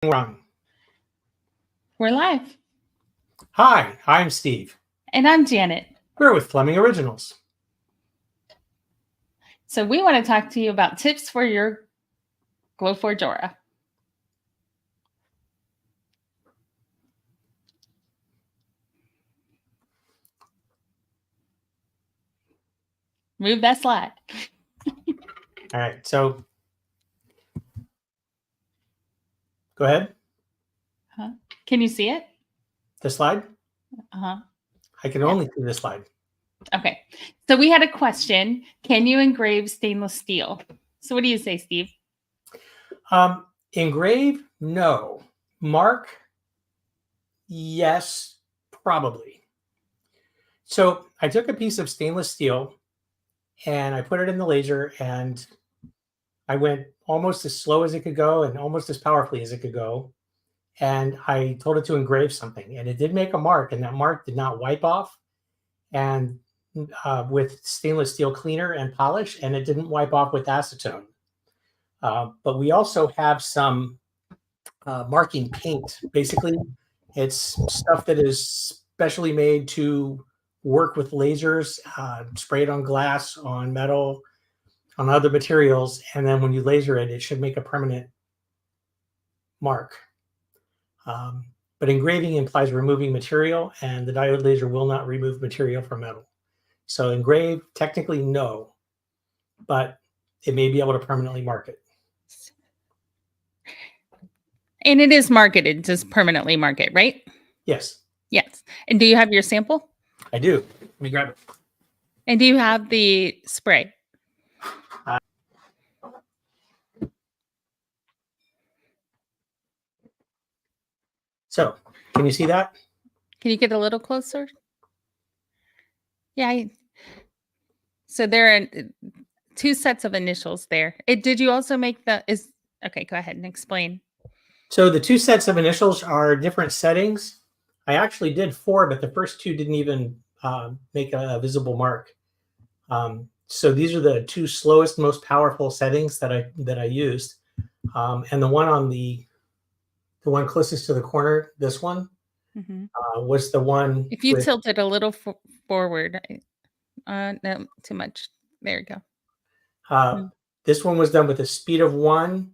Wrong. We're live. Hi, I'm Steve. And I'm Janet. We're with Fleming Originals. So we want to talk to you about tips for your Glowforge Aura. Move that slide. All right, so go ahead. Huh? Can you see it? The slide? Uh-huh. I can only see the slide. Okay. So we had a question. Can you engrave stainless steel? So what do you say, Steve? Engrave? No. Mark? Yes, probably. So I took a piece of stainless steel and I put it in the laser and I went almost as slow as it could go and almost as powerfully as it could go. And I told it to engrave something, and it did make a mark, and that mark did not wipe off. And with stainless steel cleaner and polish, and it didn't wipe off with acetone. But we also have some marking paint. Basically, it's stuff that is specially made to work with lasers, spray it on glass, on metal, on other materials, and then when you laser it, it should make a permanent mark. But engraving implies removing material, and the diode laser will not remove material from metal. So engrave, technically no, but it may be able to permanently mark it. And it is marketed, just permanently mark it, right? Yes. Yes. And do you have your sample? I do. Let me grab it. And do you have the spray? So, can you see that? Can you get a little closer? Yeah. So there are two sets of initials there. Did you also make okay, go ahead and explain. So the two sets of initials are different settings. I actually did 4, but the first 2 didn't even make a visible mark. So these are the 2 slowest, most powerful settings that I used. And the one on the one closest to the corner, this one, was the one. If you tilt it a little forward, no, too much. There you go. This one was done with a speed of 1,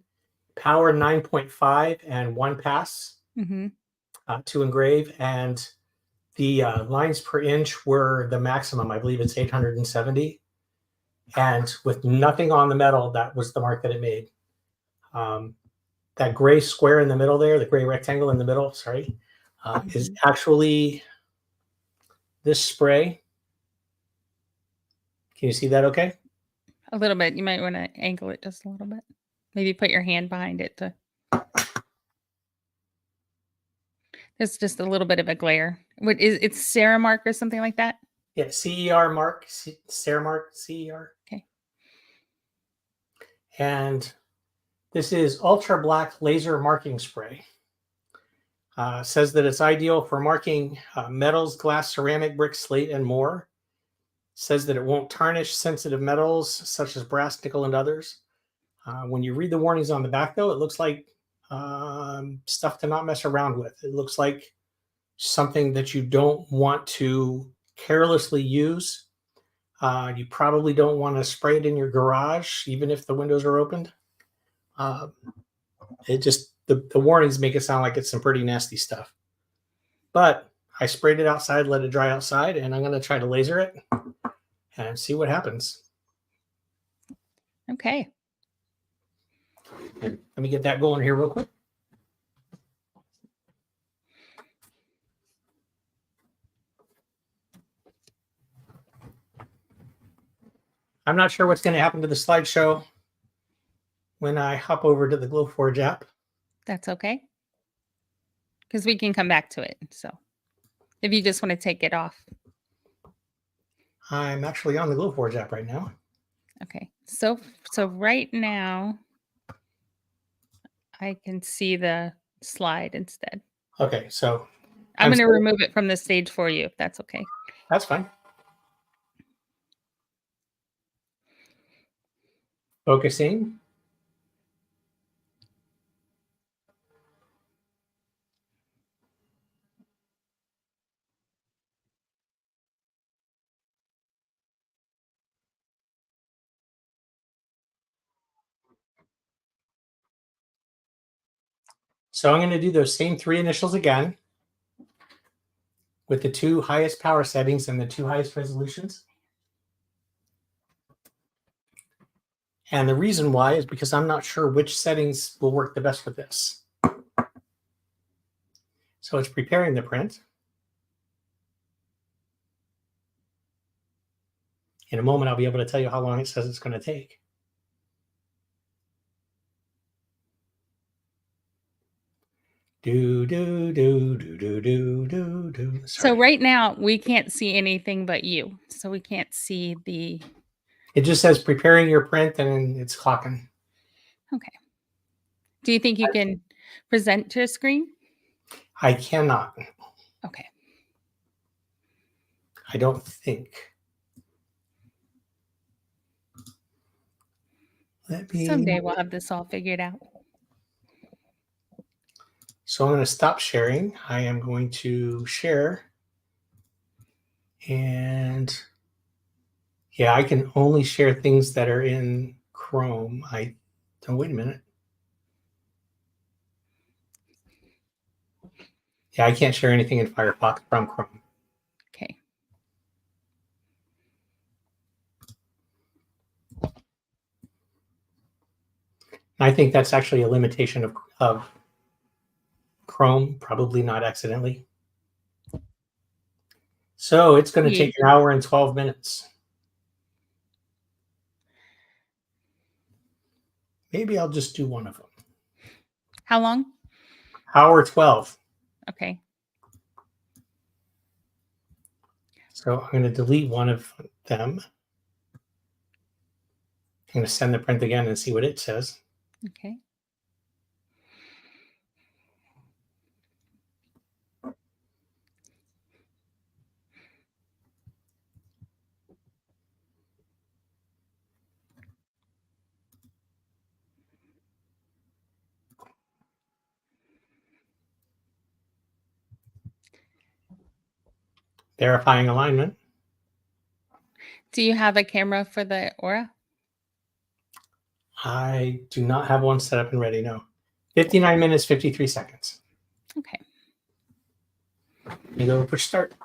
power 9.5, and 1 pass to engrave. And the lines per inch were the maximum. I believe it's 870. And with nothing on the metal, that was the mark that it made. That gray square in the middle there, the gray rectangle in the middle, sorry, is actually this spray. Can you see that okay? A little bit. You might want to angle it just a little bit. Maybe put your hand behind it to. There's just a little bit of a glare. What is it's Ceramark or something like that? Yeah, CER mark, Ceramark, CER. Okay. And this is ultra black laser marking spray. Says that it's ideal for marking metals, glass, ceramic, brick, slate, and more. Says that it won't tarnish sensitive metals such as brass, nickel, and others. When you read the warnings on the back, though, it looks like stuff to not mess around with. It looks like something that you don't want to carelessly use. You probably don't want to spray it in your garage, even if the windows are opened. It just, the warnings make it sound like it's some pretty nasty stuff. But I sprayed it outside, let it dry outside, and I'm going to try to laser it and see what happens. Okay. Let me get that going here real quick. I'm not sure what's going to happen to the slideshow when I hop over to the Glowforge app. That's okay. Because we can come back to it. So if you just want to take it off. I'm actually on the Glowforge app right now. Okay. So right now, I can see the slide instead. Okay, so I'm going to remove it from the stage for you, if that's okay. That's fine. Focusing. So I'm going to do those same 3 initials again with the 2 highest power settings and the 2 highest resolutions. And the reason why is because I'm not sure which settings will work the best with this. So it's preparing the print. In a moment, I'll be able to tell you how long it says it's going to take. Do. So right now we can't see anything but you. So we can't see the. It just says preparing your print and it's clocking. Okay. Do you think you can present to a screen? I cannot. Okay. I don't think. Someday we'll have this all figured out. So I'm going to stop sharing. I am going to share. And yeah, I can only share things that are in Chrome. Oh, wait a minute. Yeah, I can't share anything in Firefox from Chrome. Okay. I think that's actually a limitation of Chrome, probably not accidentally. So it's going to take an hour and 12 minutes. Maybe I'll just do one of them. How long? Hour 12. Okay. So I'm going to delete one of them. I'm going to send the print again and see what it says. Okay. Verifying alignment. Do you have a camera for the Aura? I do not have one set up and ready, no. 59 minutes, 53 seconds. Okay. You go push start.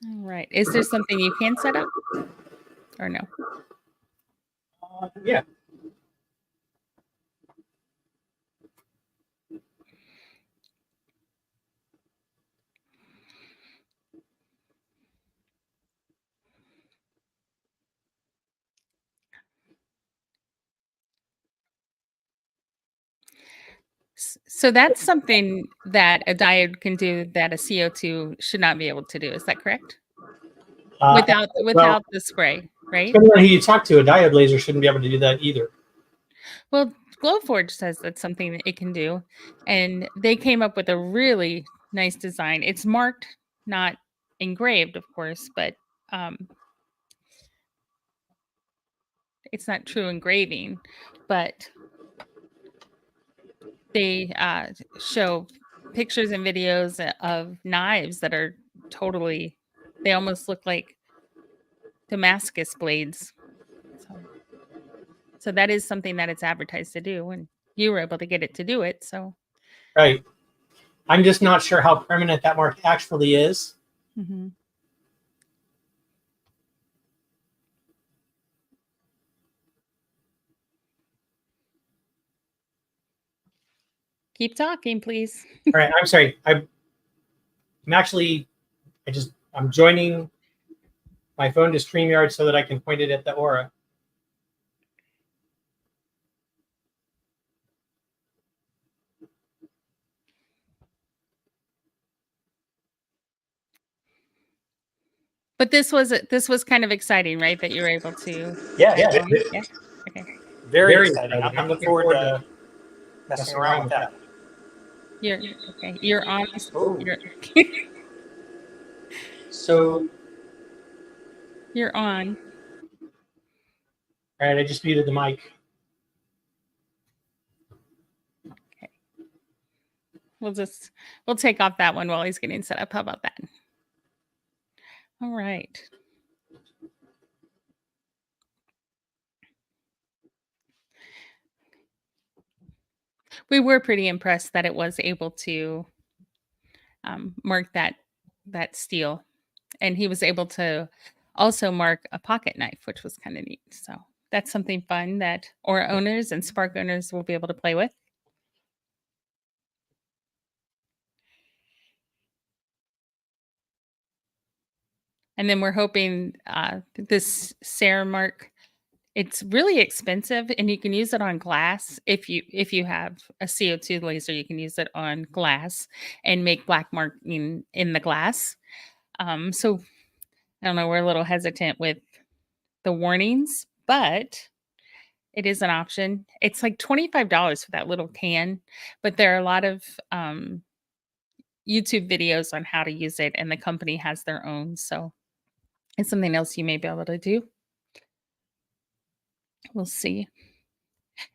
All right. Is there something you can set up or no? Yeah. So that's something that a diode can do that a CO2 should not be able to do. Is that correct? Without the spray, right? Depending on who you talk to, a diode laser shouldn't be able to do that either. Well, Glowforge says that's something that it can do, and they came up with a really nice design. It's marked, not engraved, of course, but it's not true engraving. But they show pictures and videos of knives that are totally, they almost look like Damascus blades. So that is something that it's advertised to do, and you were able to get it to do it. So Right. I'm just not sure how permanent that mark actually is. mm-hmm. Keep talking, please. All right. I'm sorry. I'm joining my phone to StreamYard so that I can point it at the Aura. But this was kind of exciting, right? That you were able to. Yeah. Yeah. Okay. Very exciting. I'm looking forward to messing around with that. You're okay. You're on. You're, So, you're on. all right, I just muted the mic. Okay. We'll take off that one while he's getting set up. How about that? All right. We were pretty impressed that it was able to mark that steel, and he was able to also mark a pocket knife, which was kind of neat. So that's something fun that Aura owners and Spark owners will be able to play with. And then we're hoping this Ceramark, it's really expensive, and you can use it on glass. If you have a CO2 laser, you can use it on glass and make black marking in the glass. So I don't know, we're a little hesitant with the warnings, but it is an option. It's like $25 for that little can, but there are a lot of YouTube videos on how to use it, and the company has their own. So it's something else you may be able to do. We'll see.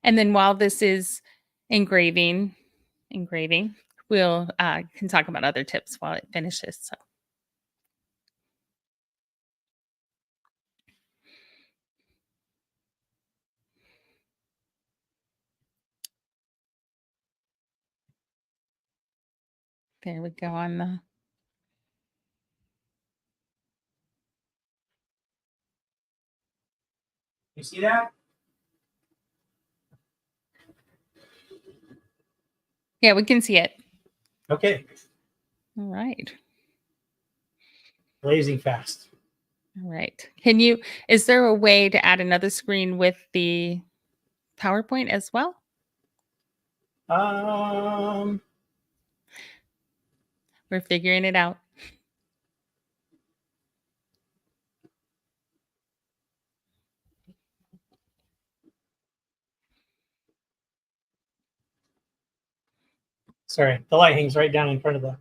And then while this is engraving, we'll can talk about other tips while it finishes. So there we go on the. You see that? Yeah, we can see it. Okay. All right. Blazing fast. All right. Is there a way to add another screen with the PowerPoint as well? We're figuring it out. Sorry, the light hangs right down in front of the.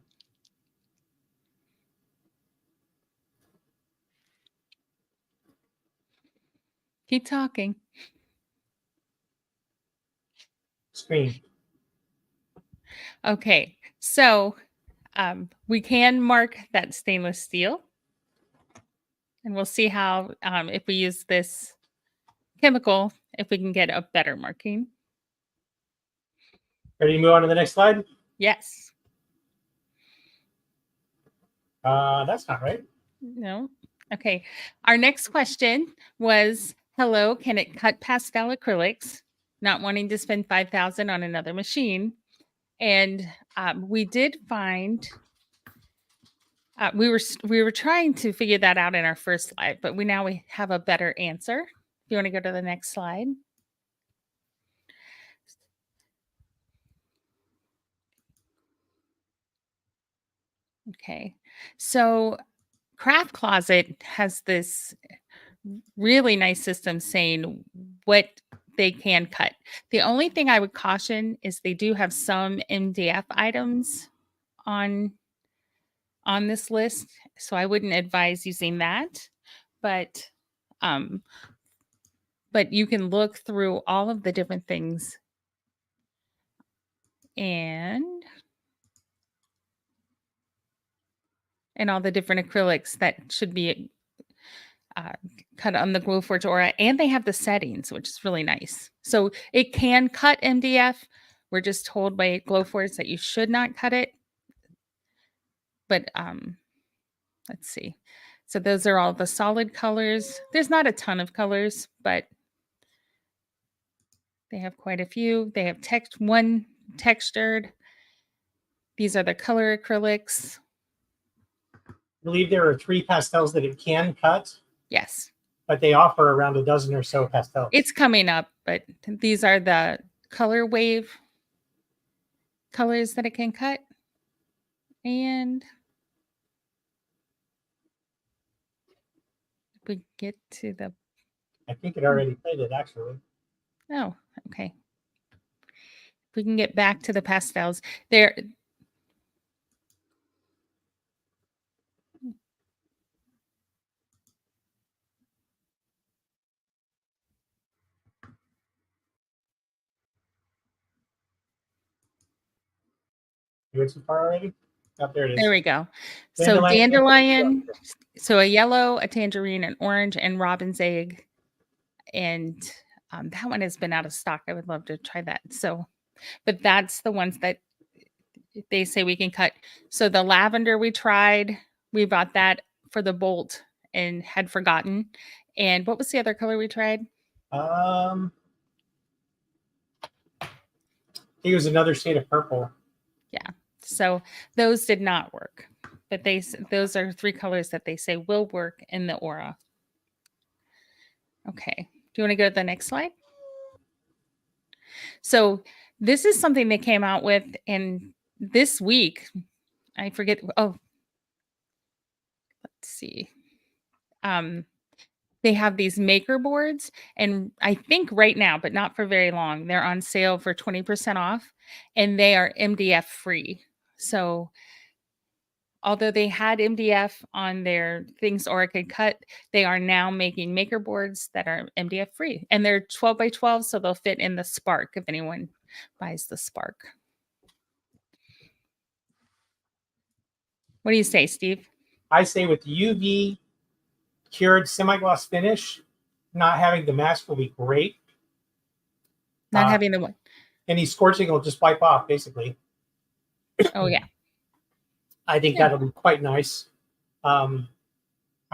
Keep talking. Screen. Okay, so we can mark that stainless steel, and we'll see how if we use this chemical, if we can get a better marking. Ready to move on to the next slide? Yes. That's not right. No. Okay. Our next question was, hello, can it cut pastel acrylics? Not wanting to spend $5,000 on another machine. And we did find we were trying to figure that out in our first slide, but we have a better answer. If you want to go to the next slide. Okay. So CraftCloset has this really nice system saying what they can cut. The only thing I would caution is they do have some MDF items on this list, so I wouldn't advise using that. But you can look through all of the different things and all the different acrylics that should be cut on the Glowforge Aura, and they have the settings, which is really nice. So it can cut MDF. We're just told by Glowforge that you should not cut it. But let's see. So those are all the solid colors. There's not a ton of colors, but they have quite a few. They have one textured. These are the color acrylics. I believe there are 3 pastels that it can cut. Yes. But they offer around a dozen or so pastels. It's coming up, but these are the color wave colors that it can cut. And we get to the. I think it already played it, actually. Oh, okay. If we can get back to the pastels. There. You went too far already? Oh, there it is. There we go. So dandelion, so a yellow, a tangerine, an orange, and robin's egg. And that one has been out of stock. I would love to try that. So but that's the ones that they say we can cut. So the lavender we tried, we bought that for the bolt and had forgotten. And what was the other color we tried? I think it was another shade of purple. Yeah. So those did not work, but those are 3 colors that they say will work in the aura. Okay. Do you want to go to the next slide? So this is something they came out with, and this week, I forget. Oh, let's see. They have these maker boards, and I think right now, but not for very long, they're on sale for 20% off, and they are MDF free. So although they had MDF on their things Aura could cut, they are now making maker boards that are MDF free, and they're 12 by 12, so they'll fit in the Spark if anyone buys the Spark. What do you say, Steve? I say with UV cured semi-gloss finish, not having the mask will be great. Not having the one. Any scorching will just wipe off, basically. Oh, yeah. I think that'll be quite nice. I'm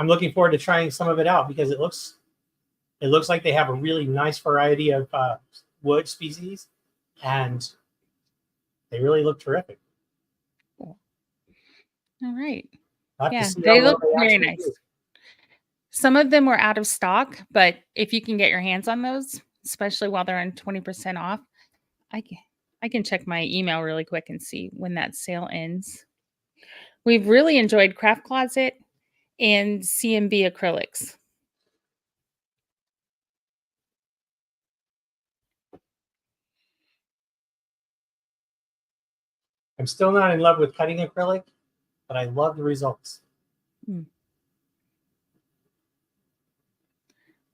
looking forward to trying some of it out because it looks like they have a really nice variety of wood species, and they really look terrific. Cool. All right. Yeah, they look very nice. do. Some of them were out of stock, but if you can get your hands on those, especially while they're on 20% off, I can check my email really quick and see when that sale ends. We've really enjoyed CraftCloset and CMB acrylics. I'm still not in love with cutting acrylic, but I love the results.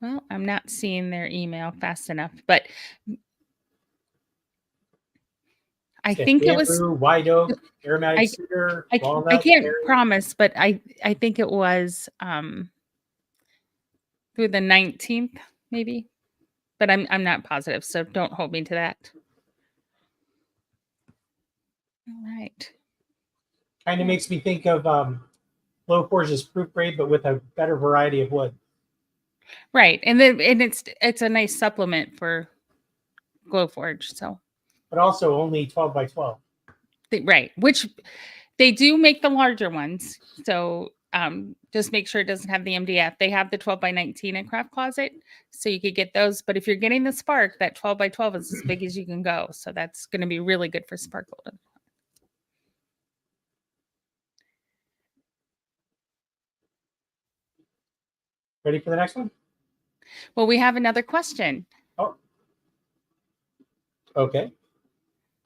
Well, I'm not seeing their email fast enough, but I think it was white oak, aromatic cedar, walnut. I can't berry. promise, but I think it was through the 19th, maybe. But I'm not positive, so don't hold me to that. All right. Kind of makes me think of Glowforge's proof grade, but with a better variety of wood. Right, and it's a nice supplement for Glowforge. So, but also only 12 by 12. Right, which they do make the larger ones. So just make sure it doesn't have the MDF. They have the 12 by 19 in CraftCloset, so you could get those. But if you're getting the Spark, that 12 by 12 is as big as you can go. So that's going to be really good for sparkle. Ready for the next one? Well, we have another question. Oh. Okay.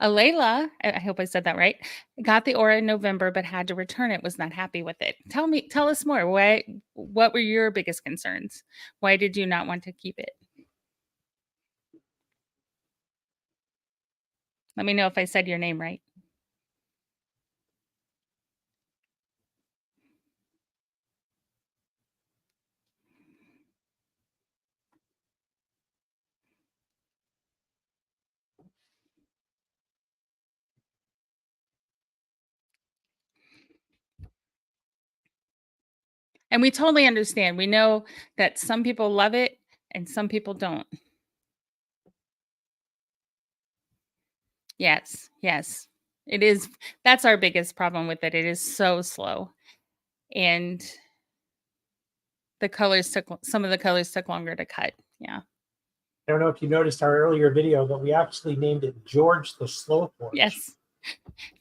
Alala, I hope I said that right, got the Aura in November, but had to return it, was not happy with it. Tell us more. What were your biggest concerns? Why did you not want to keep it? Let me know if I said your name right. And we totally understand. We know that some people love it and some people don't. Yes, yes. It is. That's our biggest problem with it. It is so slow. And some of the colors took longer to cut. Yeah. I don't know if you noticed our earlier video, but we actually named it George the Slow Forge. Yes.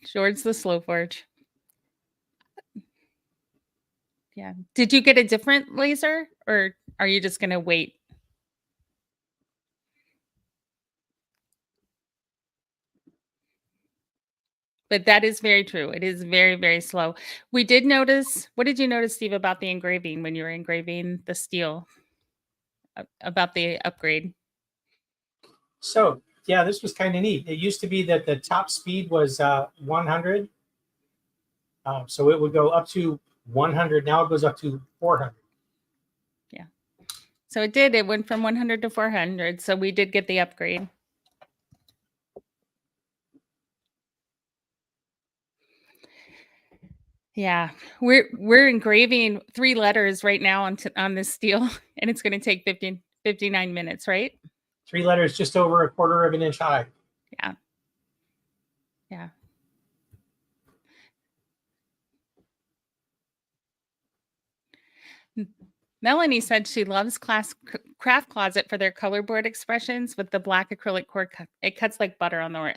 George the Slow Forge. Yeah. Did you get a different laser, or are you just going to wait? But that is very true. It is very, very slow. We did notice. What did you notice, Steve, about the engraving when you were engraving the steel? About the upgrade? So, yeah, this was kind of neat. It used to be that the top speed was 100. So it would go up to 100. Now it goes up to 400. Yeah. So it did. It went from 100 to 400. So we did get the upgrade. Yeah, we're engraving 3 letters right now on this steel, and it's going to take 59 minutes, right? 3 letters just over a quarter of an inch high. Yeah. Yeah. Melanie said she loves Craft Closet for their color board expressions with the black acrylic cord. It cuts like butter on the wire.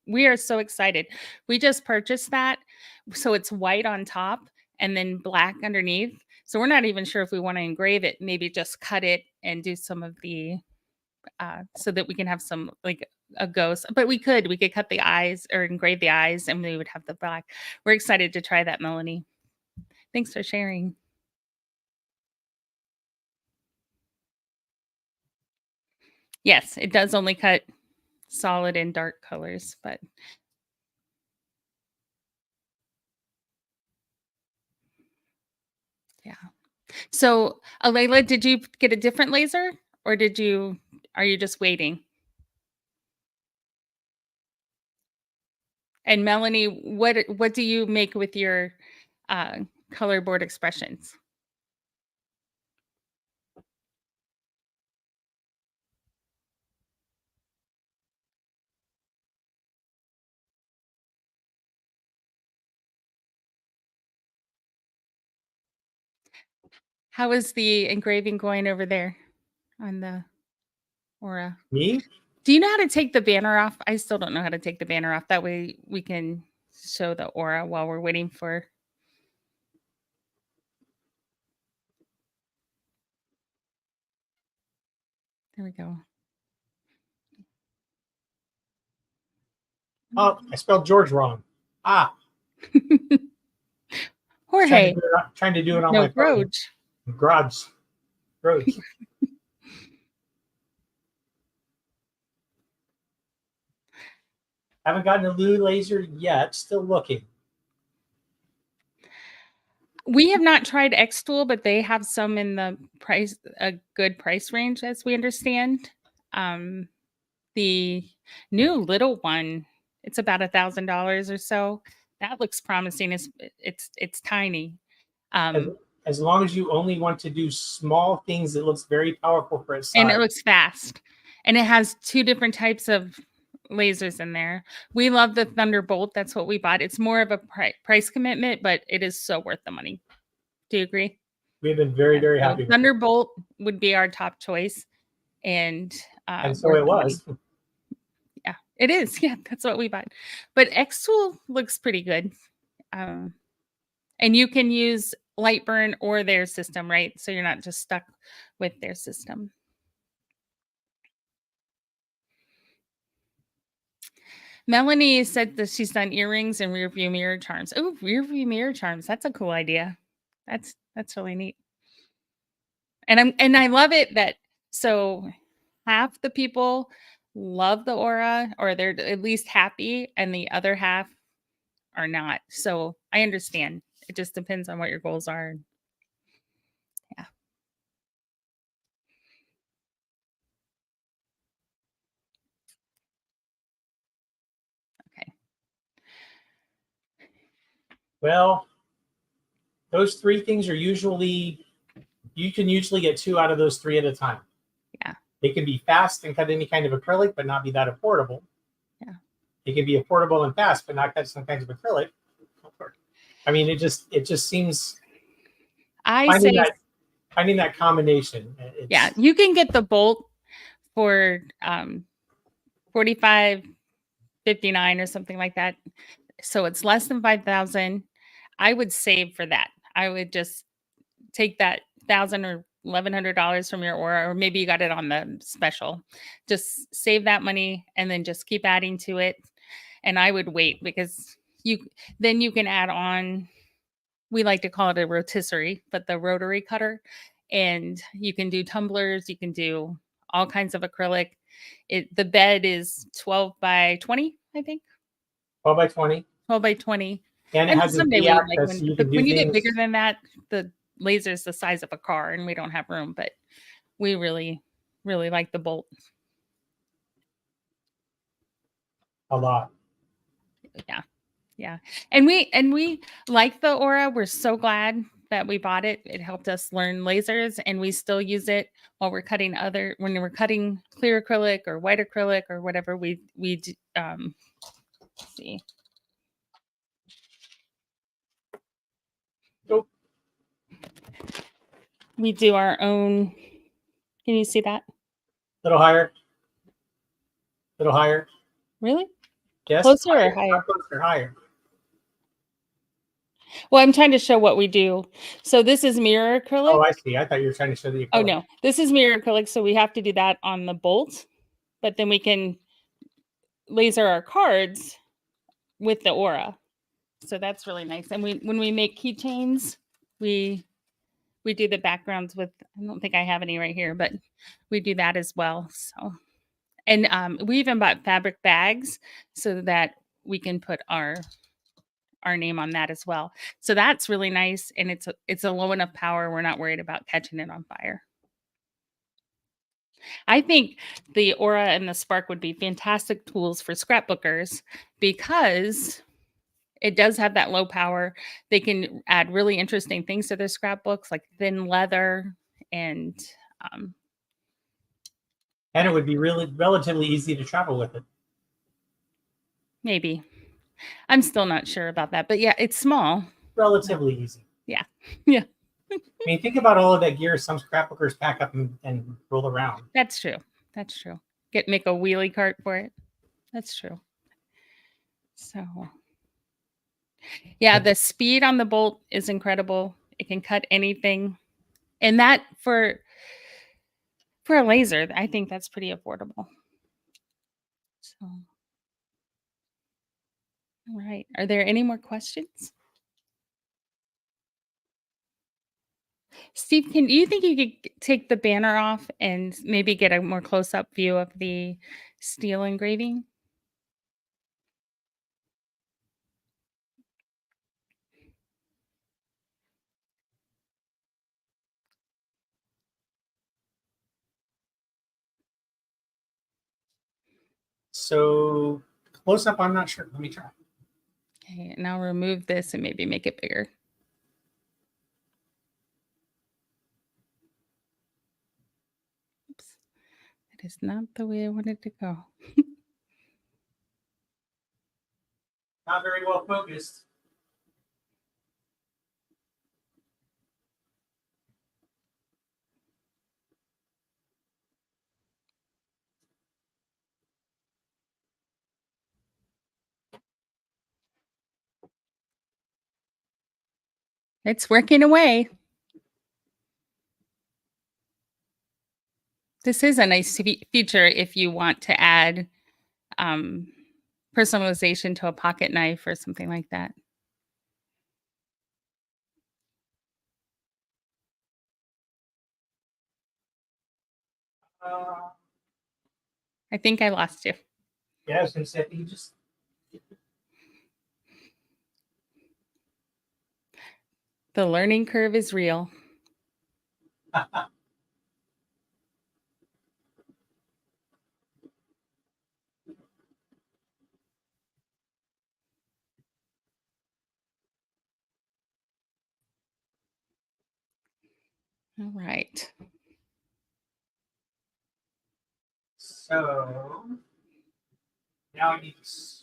We are so excited. We just purchased that. So it's white on top and then black underneath. So we're not even sure if we want to engrave it, maybe just cut it and do some of the, so that we can have some like a ghost, but we could cut the eyes or engrave the eyes and we would have the black. We're excited to try that, Melanie. Thanks for sharing. Yes, it does only cut solid and dark colors, but yeah. So, Alala, did you get a different laser or are you just waiting? And Melanie, what do you make with your color board expressions? How is the engraving going over there on the Aura? Me? Do you know how to take the banner off? I still don't know how to take the banner off. That way we can show the Aura while we're waiting for. There we go. Oh, I spelled George wrong. Ah. Jorge. Trying to do it on No, my phone. Groge. Groge. Haven't gotten a Lou laser yet. Still looking. We have not tried X Tool, but they have some in the a good price range, as we understand. The new little one, it's about $1,000 or so. That looks promising. It's tiny. As long as you only want to do small things, it looks very powerful for its size. And it looks fast. And it has 2 different types of lasers in there. We love the Thunderbolt. That's what we bought. It's more of a price commitment, but it is so worth the money. Do you agree? We've been very, very happy. Thunderbolt would be our top choice. And so it was. Yeah, it is. Yeah, that's what we bought. But X Tool looks pretty good. And you can use Lightburn or their system, right? So you're not just stuck with their system. Melanie said that she's done earrings and rear view mirror charms. Oh, rear view mirror charms. That's a cool idea. That's really neat. And I love it that so half the people love the Aura or they're at least happy and the other half are not. So I understand. It just depends on what your goals are. Yeah. Okay. Well, those 3 things are usually, you can usually get 2 out of those 3 at a time. Yeah. They can be fast and cut any kind of acrylic, but not be that affordable. Yeah. It can be affordable and fast, but not cut some kinds of acrylic. I mean, it just seems finding that combination. Yeah, you can get the bolt for $45.59 or something like that. So it's less than $5,000. I would save for that. I would just take that $1,000 or $1,100 from your Aura, or maybe you got it on the special. Just save that money and then just keep adding to it. And I would wait because then you can add on. We like to call it a rotisserie, but the rotary cutter, and you can do tumblers. You can do all kinds of acrylic. The bed is 12 by 20, I think. 12 by 20. 12 by 20. And it has someday a access. when you get bigger than that, the laser is the size of a car and we don't have room, but we really, really like the bolt. A lot. Yeah. Yeah. And we like the Aura. We're so glad that we bought it. It helped us learn lasers, and we still use it while we're cutting when we're cutting clear acrylic or white acrylic or whatever let's see. Oh. We do our own. Can you see that? Little higher. Little higher. Really? Yes. Closer higher. or higher? Closer, higher. Well, I'm trying to show what we do. So this is mirror acrylic. Oh, I see. I thought you were trying to show the acrylic. Oh, no. This is mirror acrylic, so we have to do that on the bolt. But then we can laser our cards with the Aura. So that's really nice. And when we make keychains, we do the backgrounds with, I don't think I have any right here, but we do that as well. So, and we even bought fabric bags so that we can put our name on that as well. So that's really nice, and it's a low enough power. We're not worried about catching it on fire. I think the Aura and the Spark would be fantastic tools for scrapbookers because it does have that low power. They can add really interesting things to their scrapbooks, like thin leather and it would be relatively easy to travel with it. maybe. I'm still not sure about that, but yeah, it's small. Relatively easy. Yeah. Yeah. I mean, think about all of that gear some scrapbookers pack up and roll around. That's true. That's true. Make a wheelie cart for it. That's true. So, yeah, the speed on the bolt is incredible. It can cut anything. And that for a laser, I think that's pretty affordable. So, all right. Are there any more questions? Steve, do you think you could take the banner off and maybe get a more close-up view of the steel engraving? So close up, I'm not sure. Let me try. Okay, and I'll remove this and maybe make it bigger. Oops. That is not the way I wanted to go. Not very well focused. It's working away. This is a nice feature if you want to add personalization to a pocket knife or something like that. I think I lost you. Yeah, I was going to say, you just. The learning curve is real. All right. So now I need to.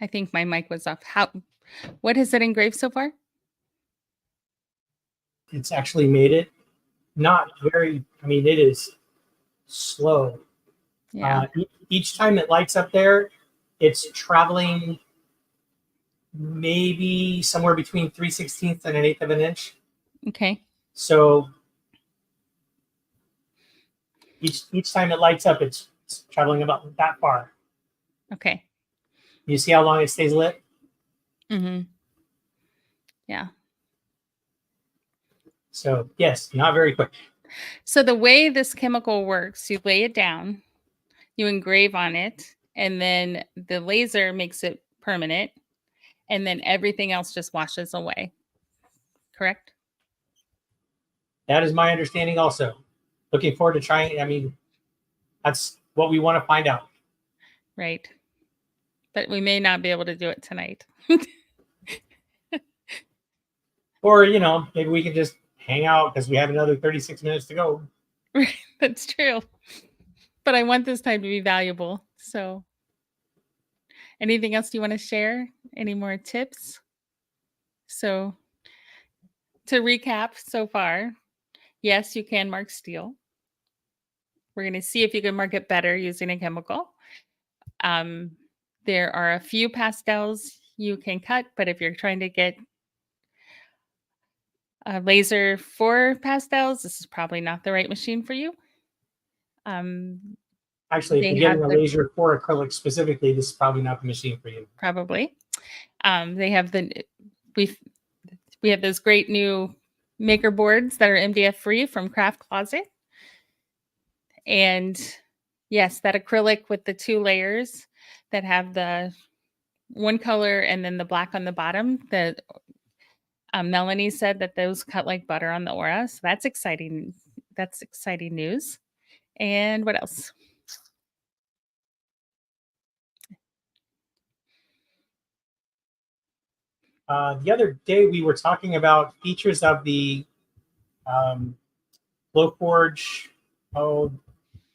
I think my mic was off. What has it engraved so far? It's actually made it not very. I mean, it is slow. Yeah. Each time it lights up there, it's traveling maybe somewhere between 3/16 and an eighth of an inch. Okay. So each time it lights up, it's traveling about that far. Okay. You see how long it stays lit? Mm-hmm. Yeah. So yes, not very quick. So the way this chemical works, you lay it down, you engrave on it, and then the laser makes it permanent, and then everything else just washes away. Correct? That is my understanding also. Looking forward to trying. I mean, that's what we want to find out. Right. But we may not be able to do it tonight. Or, maybe we can just hang out because we have another 36 minutes to go. That's true. But I want this time to be valuable. So, anything else you want to share? Any more tips? So, to recap so far, yes, you can mark steel. We're going to see if you can mark it better using a chemical. There are a few pastels you can cut, but if you're trying to get a laser for pastels, this is probably not the right machine for you. Actually, if They you're getting have a the- laser for acrylic specifically, this is probably not the machine for you. Probably. They have we have those great new maker boards that are MDF free from CraftCloset. And yes, that acrylic with the 2 layers that have the one color and then the black on the bottom. The Melanie said that those cut like butter on the Aura. So that's exciting. That's exciting news. And what else? The other day, we were talking about features of the Glowforge. Oh,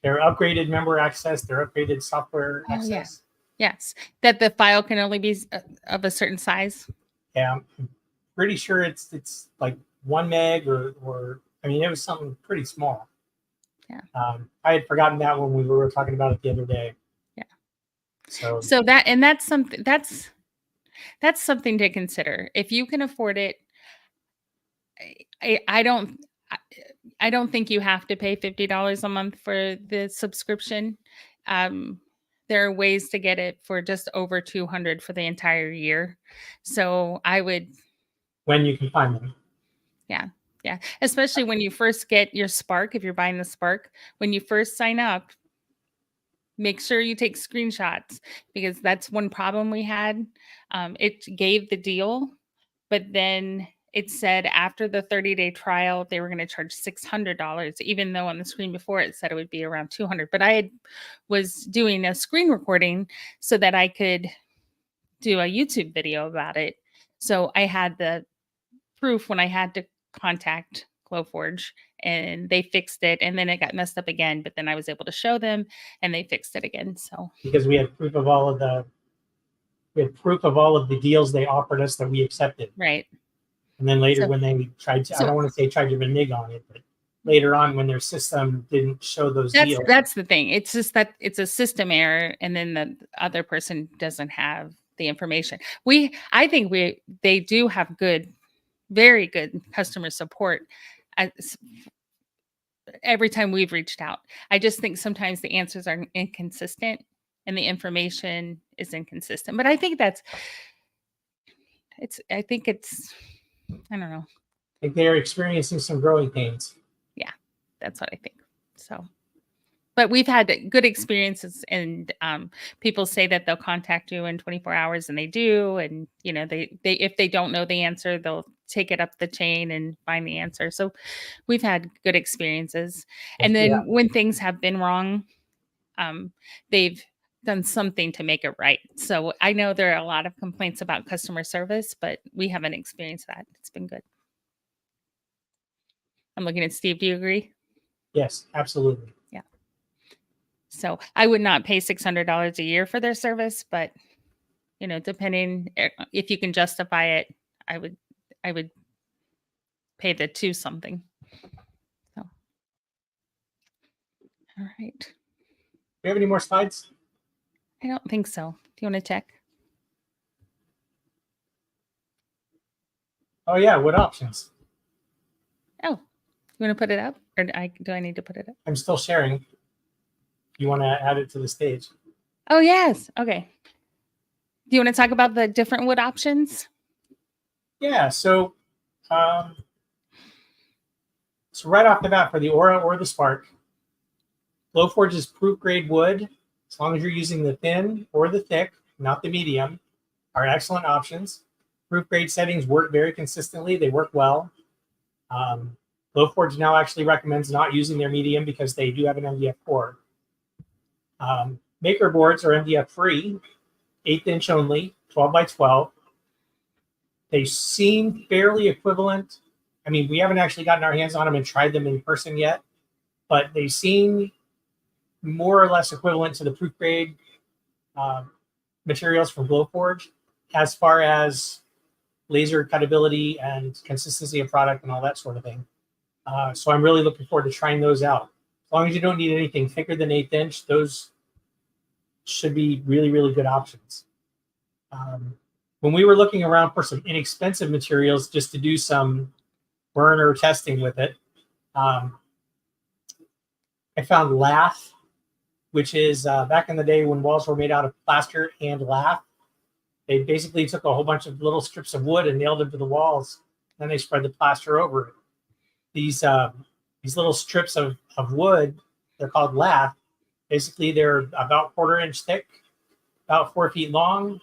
their upgraded member access, their upgraded software Oh, yeah. access. Yes, that the file can only be of a certain size. Yeah, I'm pretty sure it's like 1 meg or I mean, it was something pretty small. Yeah. I had forgotten that when we were talking about it the other day. Yeah. So That's something that's something to consider. If you can afford it, I don't think you have to pay $50 a month for the subscription. There are ways to get it for just over $200 for the entire year. So I would, when you can find them. yeah, especially when you first get your Spark, if you're buying the Spark, when you first sign up, make sure you take screenshots because that's one problem we had. It gave the deal, but then it said after the 30-day trial, they were going to charge $600, even though on the screen before it said it would be around 200. But was doing a screen recording so that I could do a YouTube video about it. So I had the proof when I had to contact Glowforge and they fixed it and then it got messed up again, but then I was able to show them and they fixed it again. So Because we had proof of all of the deals they offered us that we accepted. right. And then later So- when they tried to, I so- don't want to say tried to renege on it, but later on when their system didn't show those deals. That's the thing. It's just that it's a system error and then the other person doesn't have the information. I think they do have very good customer support every time we've reached out. I just think sometimes the answers are inconsistent and the information is inconsistent. But I think I don't know. I think they're experiencing some growing pains. That's what I think. So, but we've had good experiences and people say that they'll contact you in 24 hours and they do. And, they if they don't know the answer, they'll take it up the chain and find the answer. So we've had good experiences. And then Yeah. when things have been wrong, they've done something to make it right. So I know there are a lot of complaints about customer service, but we haven't experienced that. It's been good. I'm looking at Steve. Do you agree? Yes, absolutely. So I would not pay $600 a year for their service, but depending if you can justify it, I would pay the 2 something. So, all right. you have any more slides? I don't think so. Do you want to check? Oh yeah, what options? Oh, you want to put it up, or do I need to put it up? I'm still sharing. You want to add it to the stage? Oh yes. Okay. Do you want to talk about the different wood options? Yeah. So right off the bat for the Aura or the Spark, Glowforge is proof grade wood. As long as you're using the thin or the thick, not the medium, are excellent options. Proof grade settings work very consistently. They work well. Glowforge now actually recommends not using their medium because they do have an MDF core. MakerBoards are MDF free, 1/8 inch only, 12 by 12. They seem fairly equivalent. I mean, we haven't actually gotten our hands on them and tried them in person yet, but they seem more or less equivalent to the proof grade materials from Glowforge as far as laser cutability and consistency of product and all that sort of thing. So I'm really looking forward to trying those out. As long as you don't need anything thicker than 1/8 inch, those should be really, really good options. When we were looking around for some inexpensive materials just to do some burner testing with it, I found lath, which is back in the day when walls were made out of plaster and lath. They basically took a whole bunch of little strips of wood and nailed them to the walls. Then they spread the plaster over it. These little strips of wood, they're called lath. Basically, they're about 1/4 inch thick, about 4 feet long,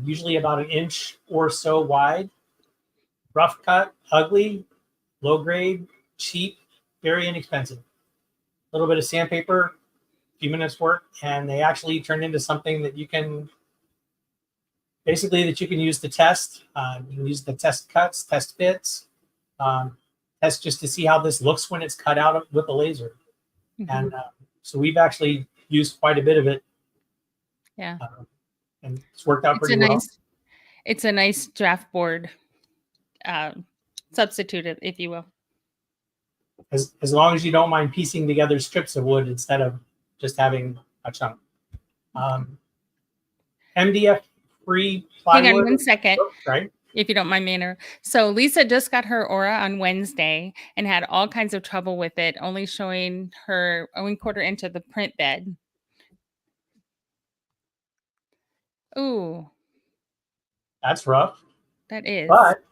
usually about 1 inch or so wide. Rough cut, ugly, low grade, cheap, very inexpensive. A little bit of sandpaper, a few minutes work, and they actually turn into something that you can use to test. You can use the test cuts, test fits, test just to see how this looks when it's cut out with a laser. Mm-hmm. And so we've actually used quite a bit of it. Yeah. And it's worked out pretty well. It's a nice draft board substitute, if you will. As long as you don't mind piecing together strips of wood instead of just having a chunk. MDF free plywood. Hang on 1 second. Oh, right. If you don't mind me. So Lisa just got her Aura on Wednesday and had all kinds of trouble with it, only showing her 1/4 inch of the print bed. Ooh. That's rough. That is. But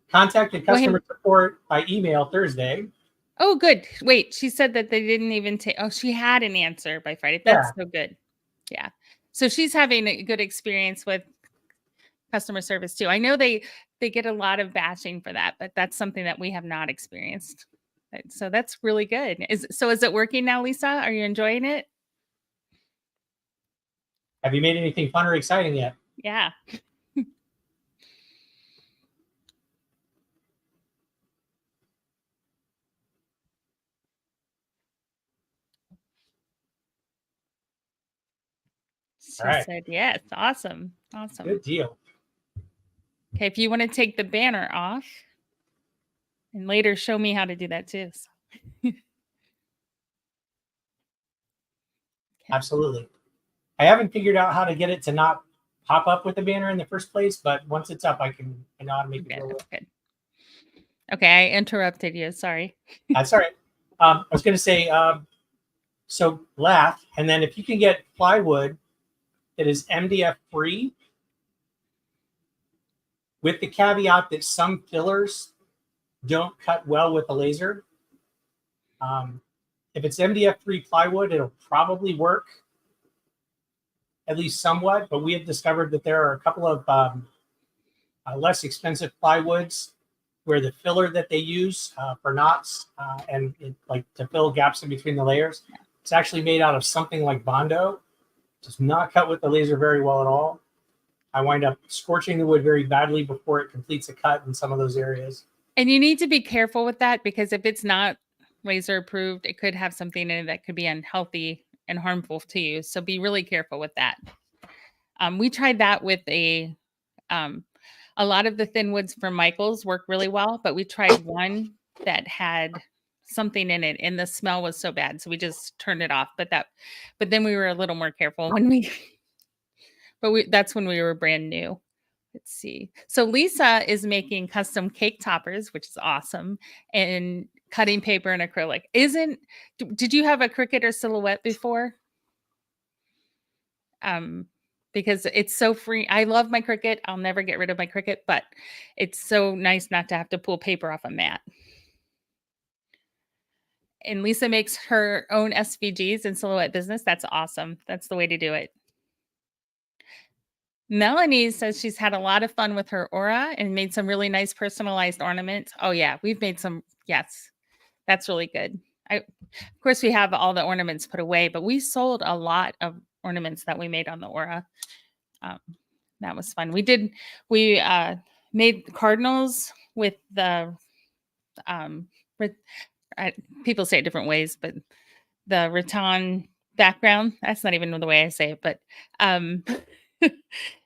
contacted customer support by email Thursday. Oh, good. Wait, she said that they didn't even take. Oh, she had an answer by Friday. That's so good. Yeah. So she's having a good experience with customer service too. I know they get a lot of bashing for that, but that's something that we have not experienced. So that's really good. Is it working now, Lisa? Are you enjoying it? Have you made anything fun or exciting yet? Yeah. She said yes. Awesome. Awesome. Good deal. Okay, if you want to take the banner off and later show me how to do that too. Absolutely. I haven't figured out how to get it to not pop up with the banner in the first place, but once it's up, I know how to make it go. Good. Okay, I interrupted you. Sorry. That's all right. I was going to say, so lath, and then if you can get plywood that is MDF free, with the caveat that some fillers don't cut well with a laser. If it's MDF free plywood, it'll probably work at least somewhat, but we have discovered that there are a couple of less expensive plywoods where the filler that they use for knots and like to fill gaps in between the layers, it's actually made out of something like Bondo. It does not cut with the laser very well at all. I wind up scorching the wood very badly before it completes a cut in some of those areas. And you need to be careful with that because if it's not laser approved, it could have something in it that could be unhealthy and harmful to you. So be really careful with that. We tried that with a lot of the thin woods from Michael's work really well, but we tried one that had something in it, and the smell was so bad, so we just turned it off. But then we were a little more careful when we. That's when we were brand new. Let's see. So Lisa is making custom cake toppers, which is awesome, and cutting paper and acrylic. Did you have a Cricut or Silhouette before? Because it's so free. I love my Cricut. I'll never get rid of my Cricut, but it's so nice not to have to pull paper off a mat. And Lisa makes her own SVGs in Silhouette Business. That's awesome. That's the way to do it. Melanie says she's had a lot of fun with her Aura and made some really nice personalized ornaments. Oh yeah, we've made some. Yes, that's really good. Of course, we have all the ornaments put away, but we sold a lot of ornaments that we made on the Aura. That was fun. We made cardinals with the people say it different ways, but the rattan background. That's not even the way I say it, but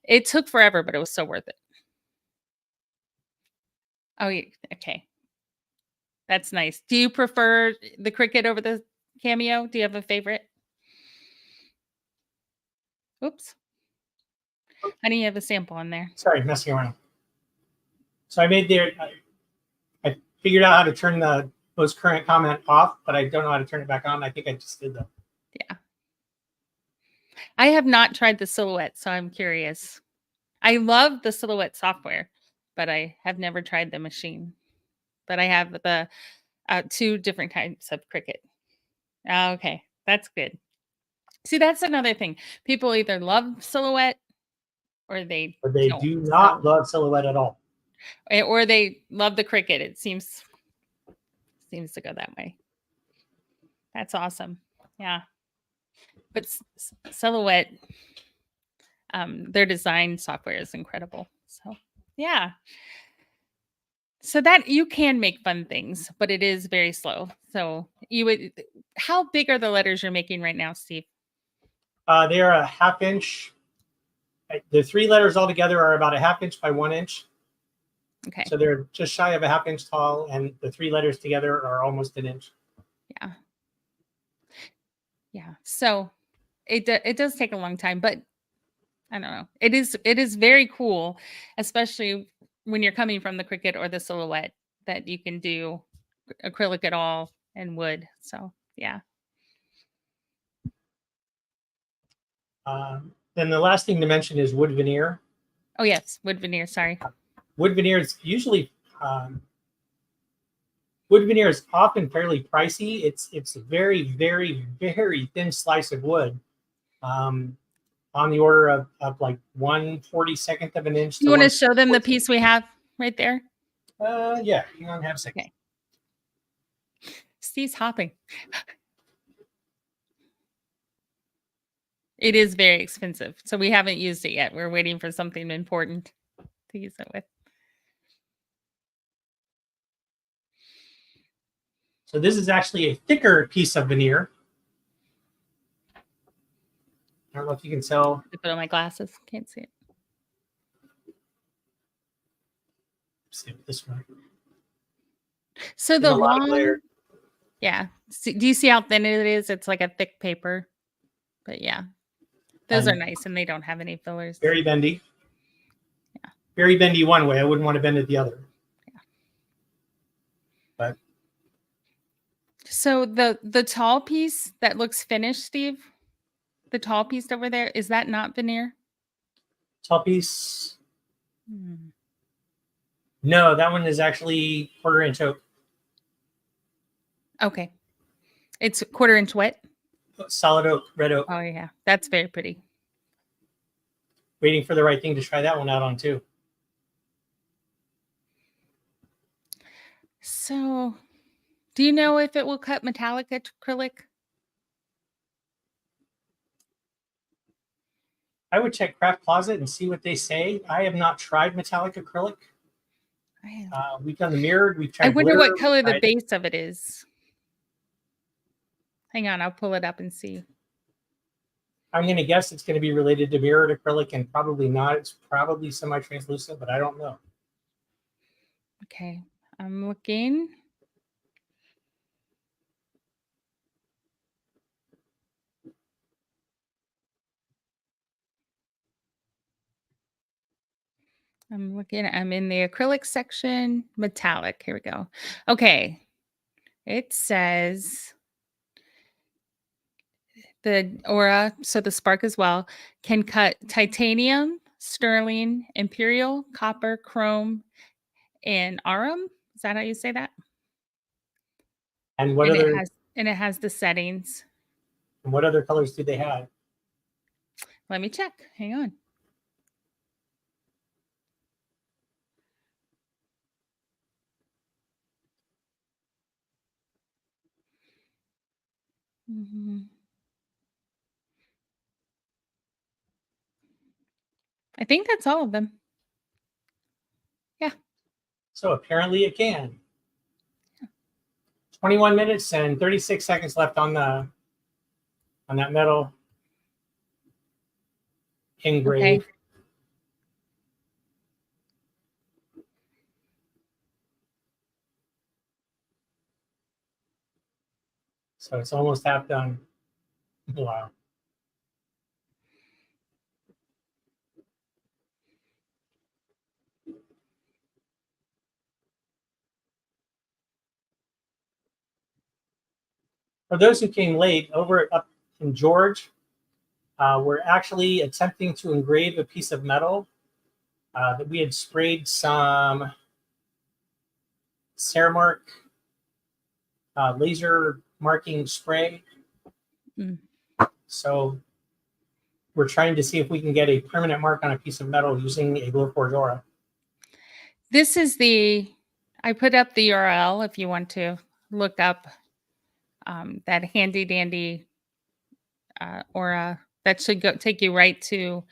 it took forever, but it was so worth it. Oh, yeah. Okay. That's nice. Do you prefer the Cricut over the Cameo? Do you have a favorite? Oops. Honey, you have a sample on there. Sorry, messing around. So I figured out how to turn the most current comment off, but I don't know how to turn it back on. I think I just did though. Yeah. I have not tried the Silhouette, so I'm curious. I love the Silhouette software, but I have never tried the machine. But I have the 2 different types of Cricut. Okay, that's good. See, that's another thing. People either love Silhouette or they don't. Do not love Silhouette at all. Or they love the Cricut. It seems to go that way. That's awesome. Yeah. But Silhouette, their design software is incredible. So, yeah. So that you can make fun things, but it is very slow. So how big are the letters you're making right now, Steve? They are a 1/2 inch. The 3 letters altogether are about a 1/2 inch by 1 inch. Okay. So they're just shy of a 1/2 inch tall, and the 3 letters together are almost 1 inch. Yeah. Yeah. So it does take a long time, but I don't know. It is very cool, especially when you're coming from the Cricut or the Silhouette, that you can do acrylic at all and wood. So yeah. Then the last thing to mention is wood veneer. Oh yes, wood veneer. Sorry. Wood veneer is usually wood veneer is often fairly pricey. It's a very, very, very thin slice of wood, on the order of like 1/42 of an inch. You want to show them the piece we have right there? Yeah, hang on, have a second. Okay. Steve's hopping. It is very expensive, so we haven't used it yet. We're waiting for something important to use it with. So this is actually a thicker piece of veneer. I don't know if you can tell. I put on my glasses. Can't see it. See this one. So the long, layer. yeah. Do you see how thin it is? It's like a thick paper, but yeah, those are nice, and they don't have any fillers. Very bendy. Yeah. Very bendy one way. I wouldn't want to bend it the other. Yeah. But so the tall piece that looks finished, Steve, the tall piece over there, is that not veneer? Tall piece. No, that one is actually 1/4 inch oak. Okay. It's 1/4 inch what? Solid oak, red oak. Oh yeah, that's very pretty. Waiting for the right thing to try that one out on too. So, do you know if it will cut metallic acrylic? I would check CraftCloset and see what they say. I have not tried metallic acrylic. We've done the mirrored. We've tried. I wonder glitter. what color the base of it is. Hang on, I'll pull it up and see. I'm going to guess it's going to be related to mirrored acrylic, and probably not. It's probably semi-translucent, but I don't know. Okay, I'm looking. I'm in the acrylic section, metallic. Here we go. Okay. It says the Aura, so the Spark as well, can cut titanium, sterling, imperial, copper, chrome, and arum. Is that how you say that? And what And other it has the settings. colors do they have? Let me check. Hang on. I think that's all of them. Yeah. So apparently it can. 21 minutes and 36 seconds left on that metal engrave. Okay. So it's almost half done. Wow. For those who came late, over up in George, we're actually attempting to engrave a piece of metal that we had sprayed some Ceramark laser marking spray. Mm. So we're trying to see if we can get a permanent mark on a piece of metal using a Glowforge Aura. This is I put up the URL if you want to look up that handy dandy Aura. That should take you right to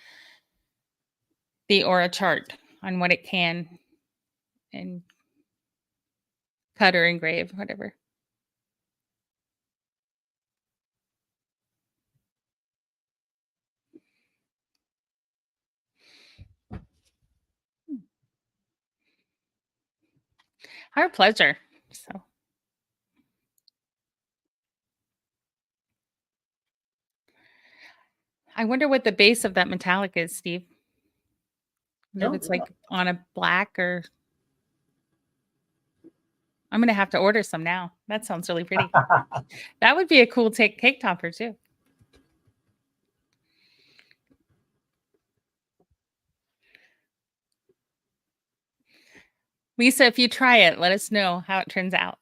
the Aura chart on what it can and cut or engrave, whatever. Our pleasure. So I wonder what the base of that metallic is, Steve. If it's like on a black or I'm gonna have to order some now. That sounds really pretty. That would be a cool cake topper too. Lisa, if you try it, let us know how it turns out.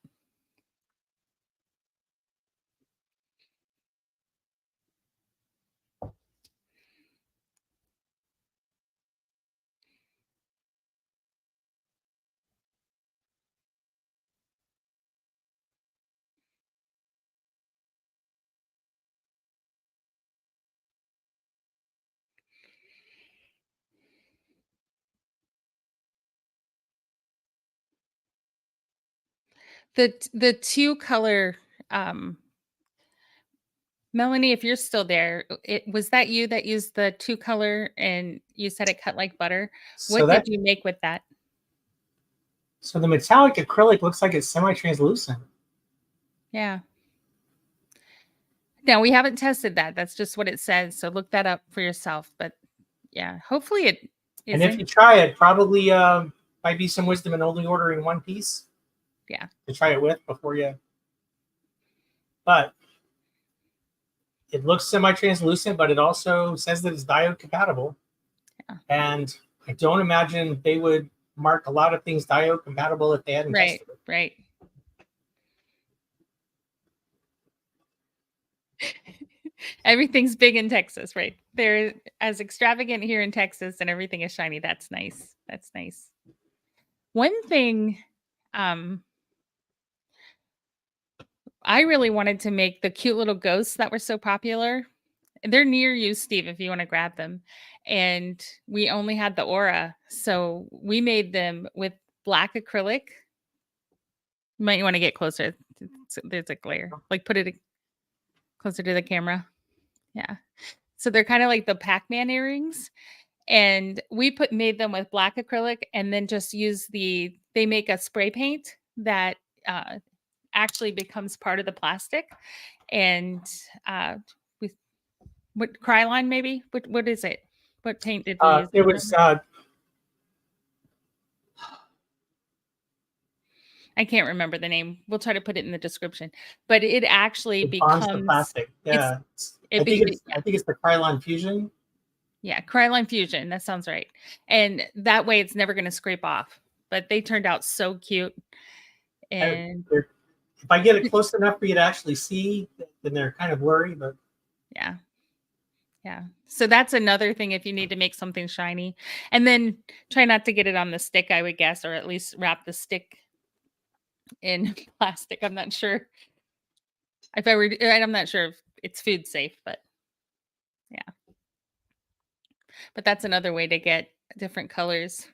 The two color Melanie, if you're still there, was that you that used the two color and you said it cut like butter? What did you make with that? So the metallic acrylic looks like it's semi-translucent. Yeah. Now we haven't tested that. That's just what it says. So look that up for yourself. But yeah, hopefully it isn't. And if you try it, probably might be some wisdom in only ordering one piece. Yeah. To try it with before you. But it looks semi-translucent, but it also says that it's diode compatible. Yeah. And I don't imagine they would mark a lot of things diode compatible if they hadn't tested it. Right. Everything's big in Texas, right? They're as extravagant here in Texas and everything is shiny. That's nice. That's nice. One thing I really wanted to make the cute little ghosts that were so popular. They're near you, Steve, if you want to grab them. And we only had the Aura. So we made them with black acrylic. You might want to get closer. There's a glare. Like put it closer to the camera. Yeah. So they're kind of like the Pac-Man earrings. And we made them with black acrylic and then just use they make a spray paint that actually becomes part of the plastic. And what Krylon maybe? What is it? What paint did we use? It was I can't remember the name. We'll try to put it in the description. But it actually It bonds the becomes plastic. Yeah. I think it's the Krylon Fusion. Yeah, Cryoline Fusion. That sounds right. And that way it's never going to scrape off. But they turned out so cute. And If I get it close enough for you to actually see, then they're kind of blurry, but yeah. Yeah. So that's another thing if you need to make something shiny. And then try not to get it on the stick, I would guess, or at least wrap the stick in plastic. I'm not sure if I'm not sure if it's food safe, but yeah. But that's another way to get different colors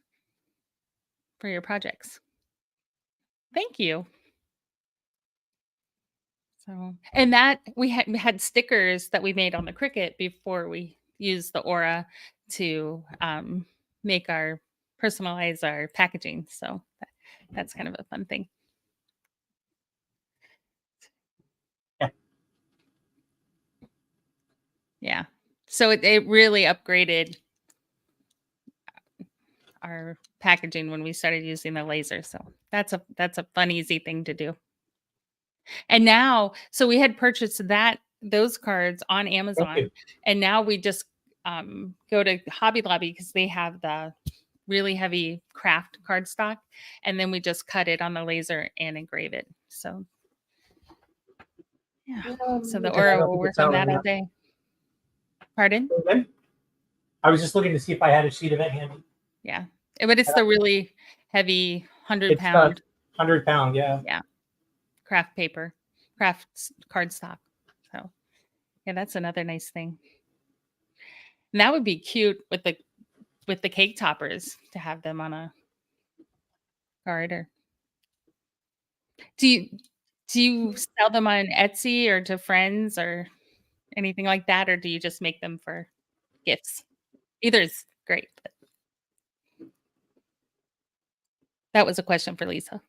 for your projects. Thank you. So, and that we had stickers that we made on the Cricut before we used the Aura to personalize our packaging. So that's kind of a fun thing. Yeah. So it really upgraded our packaging when we started using the laser. So that's a fun, easy thing to do. And now, so we had purchased those cards on Amazon, and now we just go to Hobby Lobby because they have the really heavy craft cardstock, and then we just cut it on the laser and engrave it. So yeah, so the Aura will work on that all day. Pardon? I was just looking to see if I had a sheet of it handy. Yeah, but it's the really heavy 100-pound. 100-pound, yeah. Yeah, craft paper, craft cardstock. So yeah, that's another nice thing. And that would be cute with the cake toppers to have them on a card. Or do you sell them on Etsy or to friends or anything like that, or do you just make them for gifts? Either is great. But that was a question for Lisa.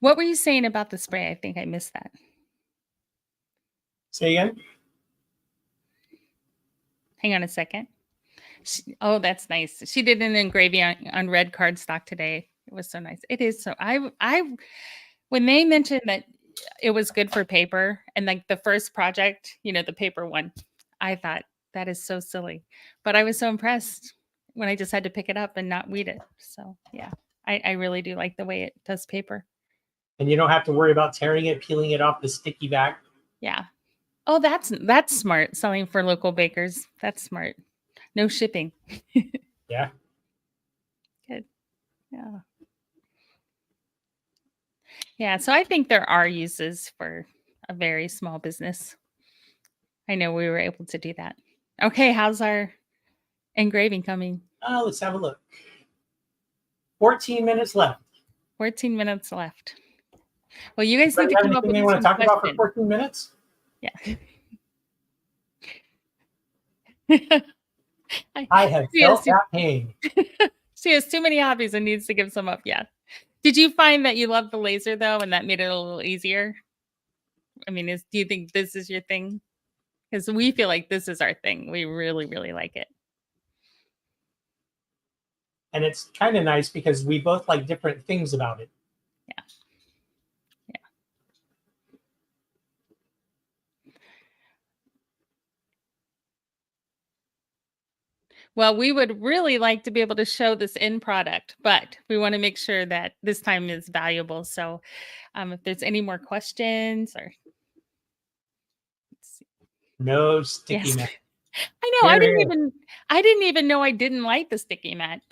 What were you saying about the spray? I think I missed that. Say again? Hang on a second. Oh, that's nice. She did an engraving on red cardstock today. It was so nice. It is so. When they mentioned that it was good for paper, and like the first project, the paper one, I thought that is so silly. But I was so impressed when I just had to pick it up and not weed it. So yeah, I really do like the way it does paper. And you don't have to worry about tearing it, peeling it off the sticky back. Yeah. Oh, that's smart. Selling for local bakers. That's smart. No shipping. Yeah. Good. Yeah. Yeah. So I think there are uses for a very small business. I know we were able to do that. Okay. How's our engraving coming? Let's have a look. 14 minutes left. 14 minutes left. Well, you guys need to come up with anything you want to talk about for 14 minutes? Yeah. I have felt that pain. She has too many hobbies and needs to give some up. Yeah. Did you find that you love the laser though, and that made it a little easier? I mean, do you think this is your thing? Because we feel like this is our thing. We really, really like it. And it's kind of nice because we both like different things about it. Yeah. Yeah. Well, we would really like to be able to show this end product, but we want to make sure that this time is valuable. So if there's any more questions or no sticky mat. I know. I didn't even know I didn't like the sticky mat,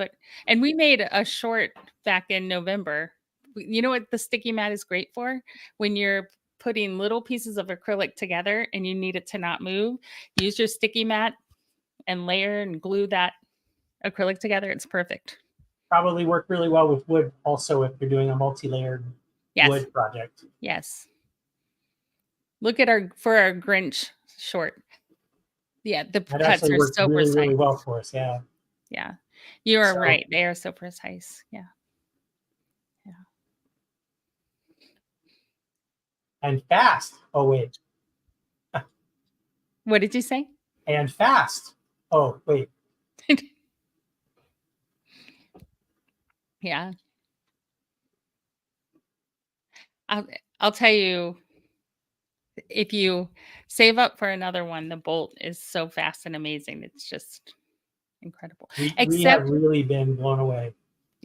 and we made a short back in November. You know what the sticky mat is great for? When you're putting little pieces of acrylic together and you need it to not move, use your sticky mat and layer and glue that acrylic together. It's perfect. Probably work really well with wood also if you're doing a multi-layered wood project. Yes. Look at our Grinch short. Yeah, the cuts are so really, precise. really well for us. Yeah. Yeah. You are right. They are so precise. Yeah. Yeah. And fast. Oh, wait. What did you say? And fast. Oh, wait. Yeah. I'll tell you, if you save up for another one, the bolt is so fast and amazing. It's just incredible. We have Except, really been blown away.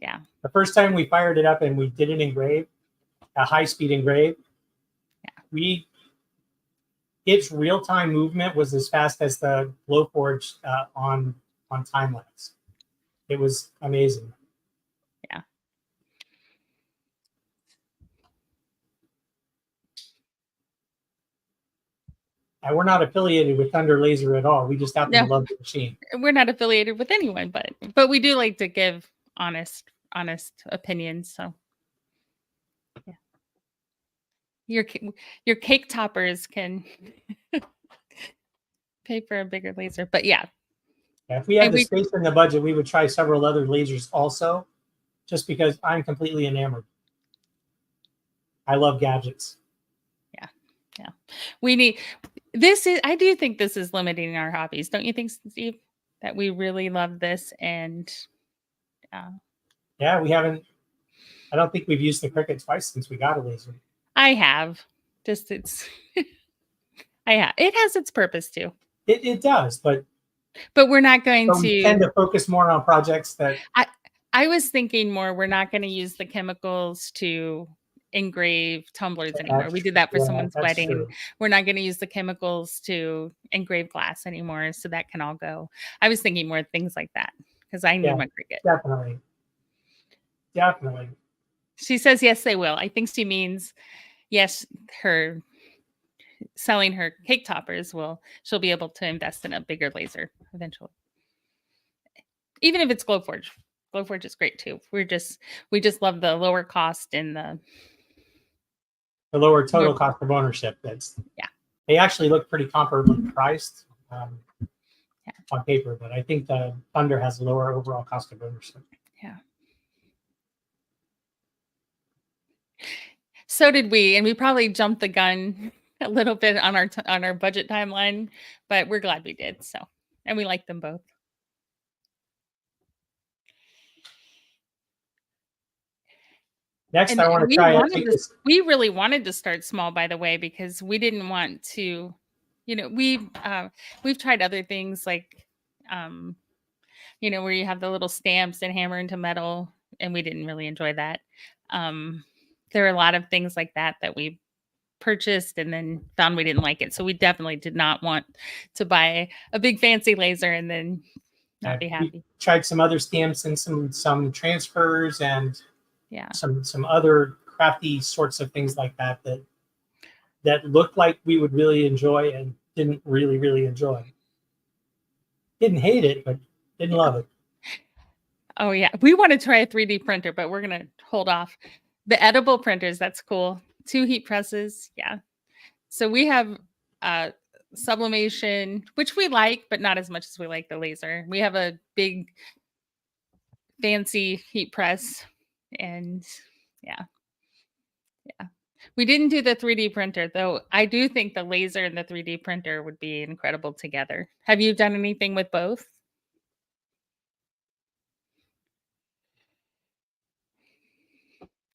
yeah. The first time we fired it up and we did an engrave, a high-speed engrave, its real-time movement was as fast as the Glowforge on time lapse. It was amazing. Yeah. And we're not affiliated with Thunder Laser at all. We just happen to love the machine. We're not affiliated with anyone, but we do like to give honest opinions. So yeah, your cake toppers can pay for a bigger laser. But yeah, If we had the space in the budget, we would try several other lasers also, just because I'm completely enamored. I love gadgets. Yeah. We need this. I do think this is limiting our hobbies. Don't you think, Steve? That we really love this, and yeah, we haven't. I don't think we've used the Cricut twice since we got a laser. I have. Just it's. It has its purpose too. It does, but we're not going to. We tend to focus more on projects that. I was thinking more. We're not going to use the chemicals to engrave tumblers anymore. We did that for someone's wedding. True. We're not going to use the chemicals to engrave glass anymore, so that can all go. I was thinking more things like that because I knew my Cricut. Definitely. She says yes, they will. I think she means yes. Her selling her cake toppers she'll be able to invest in a bigger laser eventually. Even if it's Glowforge. Glowforge is great too. We just love the lower cost and the lower total cost of ownership. They actually look pretty comparably priced on paper, but I think the Thunder has a lower overall cost of ownership. Yeah. So did we, and we probably jumped the gun a little bit on our budget timeline, but we're glad we did. So, and we like them both. Next, I want to try we really wanted to start small, by the way, because we didn't want to, we've tried other things like, where you have the little stamps and hammer into metal, and we didn't really enjoy that. There are a lot of things like that we purchased and then found we didn't like it. So we definitely did not want to buy a big fancy laser and then not be happy. We tried some other stamps and some transfers and yeah, some other crafty sorts of things like that looked like we would really enjoy and didn't really enjoy. Didn't hate it, but didn't love it. Oh yeah, we want to try a 3D printer, but we're gonna hold off. The edible printers, that's cool. 2 heat presses, yeah. So we have sublimation, which we like, but not as much as we like the laser. We have a big fancy heat press, and yeah. We didn't do the 3D printer, though. I do think the laser and the 3D printer would be incredible together. Have you done anything with both?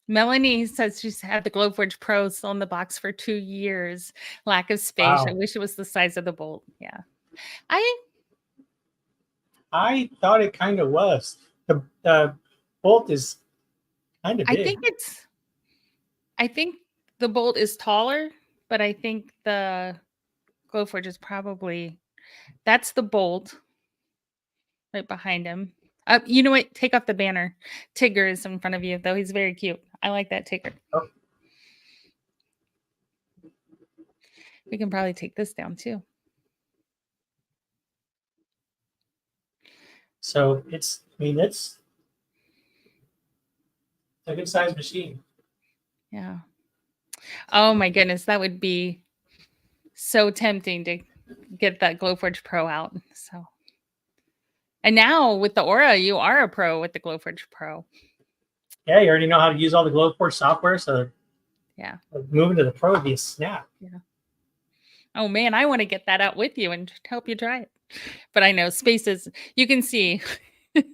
Melanie says she's had the Glowforge Pro still in the box for 2 years. Lack of space. Wow. I wish it was the size of the bolt. Yeah. I thought it kind of was. The bolt is kind of big. I think the bolt is taller, but I think the Glowforge is probably, that's the bolt right behind him. You know what? Take off the banner. Tigger is in front of you, though. He's very cute. I like that Tigger. Oh. We can probably take this down, too. So it's a good size machine. Yeah. Oh my goodness. That would be so tempting to get that Glowforge Pro out. So. And now with the Aura, you are a pro with the Glowforge Pro. Yeah, you already know how to use all the Glowforge software, so yeah, moving to the Pro would be a snap. Yeah. Oh man, I want to get that out with you and help you try it. But I know space is, you can see,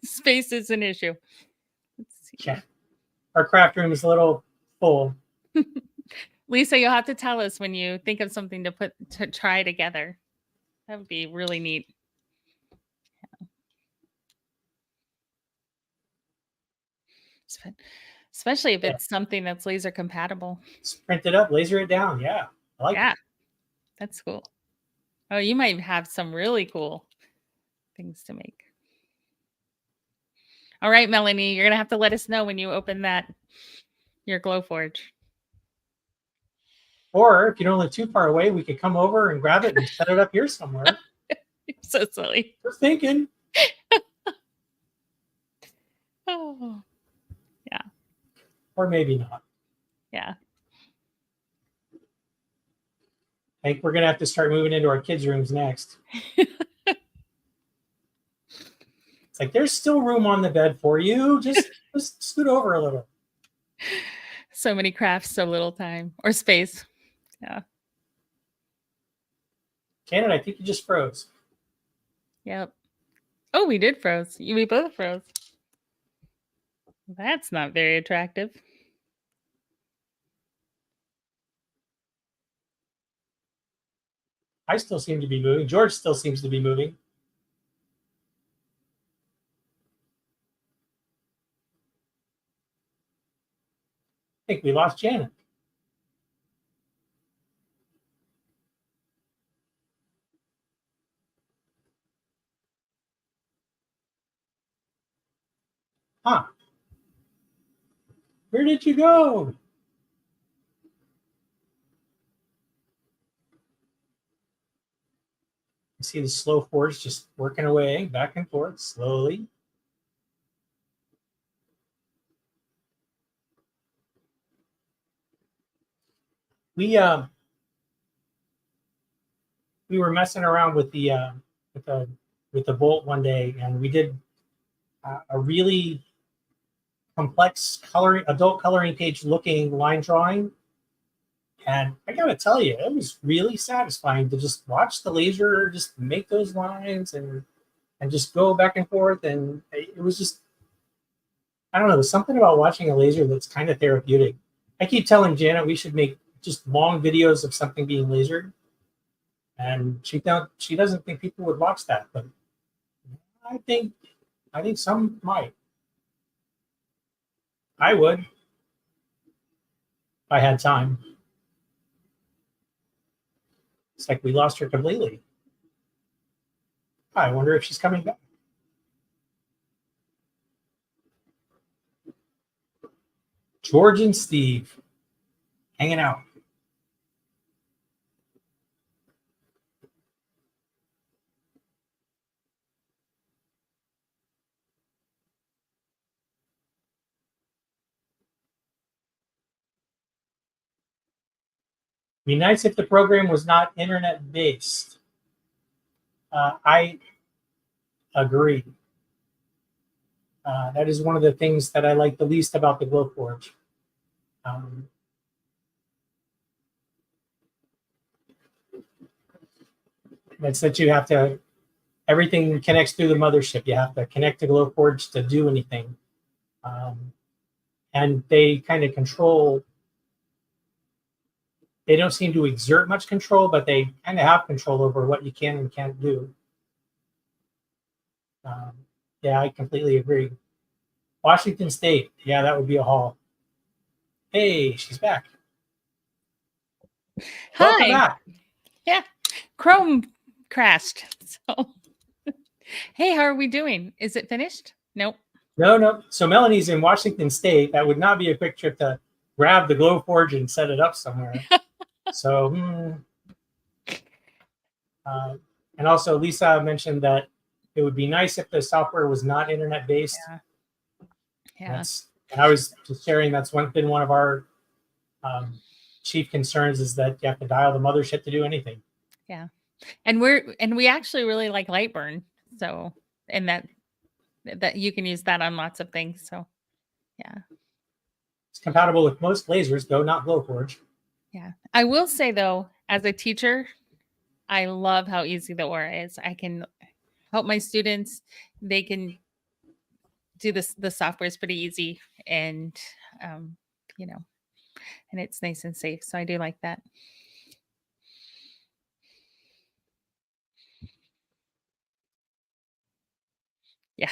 space is an issue. Let's see. Yeah. Our craft room is a little full. Lisa, you'll have to tell us when you think of something to try together. That would be really neat. Yeah. Especially if it's something that's laser compatible. Just print it up, laser it down. Yeah, I like it. That's cool. Oh, you might have some really cool things to make. All right, Melanie, you're going to have to let us know when you open your Glowforge. Or if you don't live too far away, we could come over and grab it and set it up here somewhere. You're so silly. Just thinking. Oh, yeah. Or maybe not. Yeah. I think we're going to have to start moving into our kids' rooms next. It's like, there's still room on the bed for you. Just scoot over a little. So many crafts, so little time or space. Yeah. Janet, I think you just froze. Yep. Oh, we did froze. We both froze. That's not very attractive. I still seem to be moving. George still seems to be moving. I think we lost Janet. Huh. Where did you go? You see the slow forge just working away back and forth slowly. We were messing around with the bolt one day, and we did a really complex adult coloring page looking line drawing. And I gotta tell you, it was really satisfying to just watch the laser just make those lines and just go back and forth. And it was just, I don't know, there's something about watching a laser that's kind of therapeutic. I keep telling Janet we should make just long videos of something being lasered. And she doesn't think people would watch that, but I think some might. I would if I had time. It's like we lost her completely. I wonder if she's coming back. George and Steve hanging out. Be nice if the program was not internet based. I agree. That is one of the things that I like the least about the Glowforge. It's that you have to, everything connects through the mothership. You have to connect to Glowforge to do anything. And they kind of control, they don't seem to exert much control, but they kind of have control over what you can and can't do. Yeah, I completely agree. Washington State, yeah, that would be a haul. Hey, she's back. Hi. Welcome back. Yeah, Chrome crashed. So, hey, how are we doing? Is it finished? Nope. No. So Melanie's in Washington State. That would not be a quick trip to grab the Glowforge and set it up somewhere. So, and also Lisa mentioned that it would be nice if the software was not internet based. Yeah. And I was just sharing that's been one of our chief concerns is that you have to dial the mothership to do anything. Yeah, and we actually really like Lightburn, so and that you can use that on lots of things. So, yeah, it's compatible with most lasers, though not Glowforge. Yeah, I will say though, as a teacher, I love how easy the Aura is. I can help my students. They can do this. The software is pretty easy, and you know, and it's nice and safe. So I do like that. Yeah.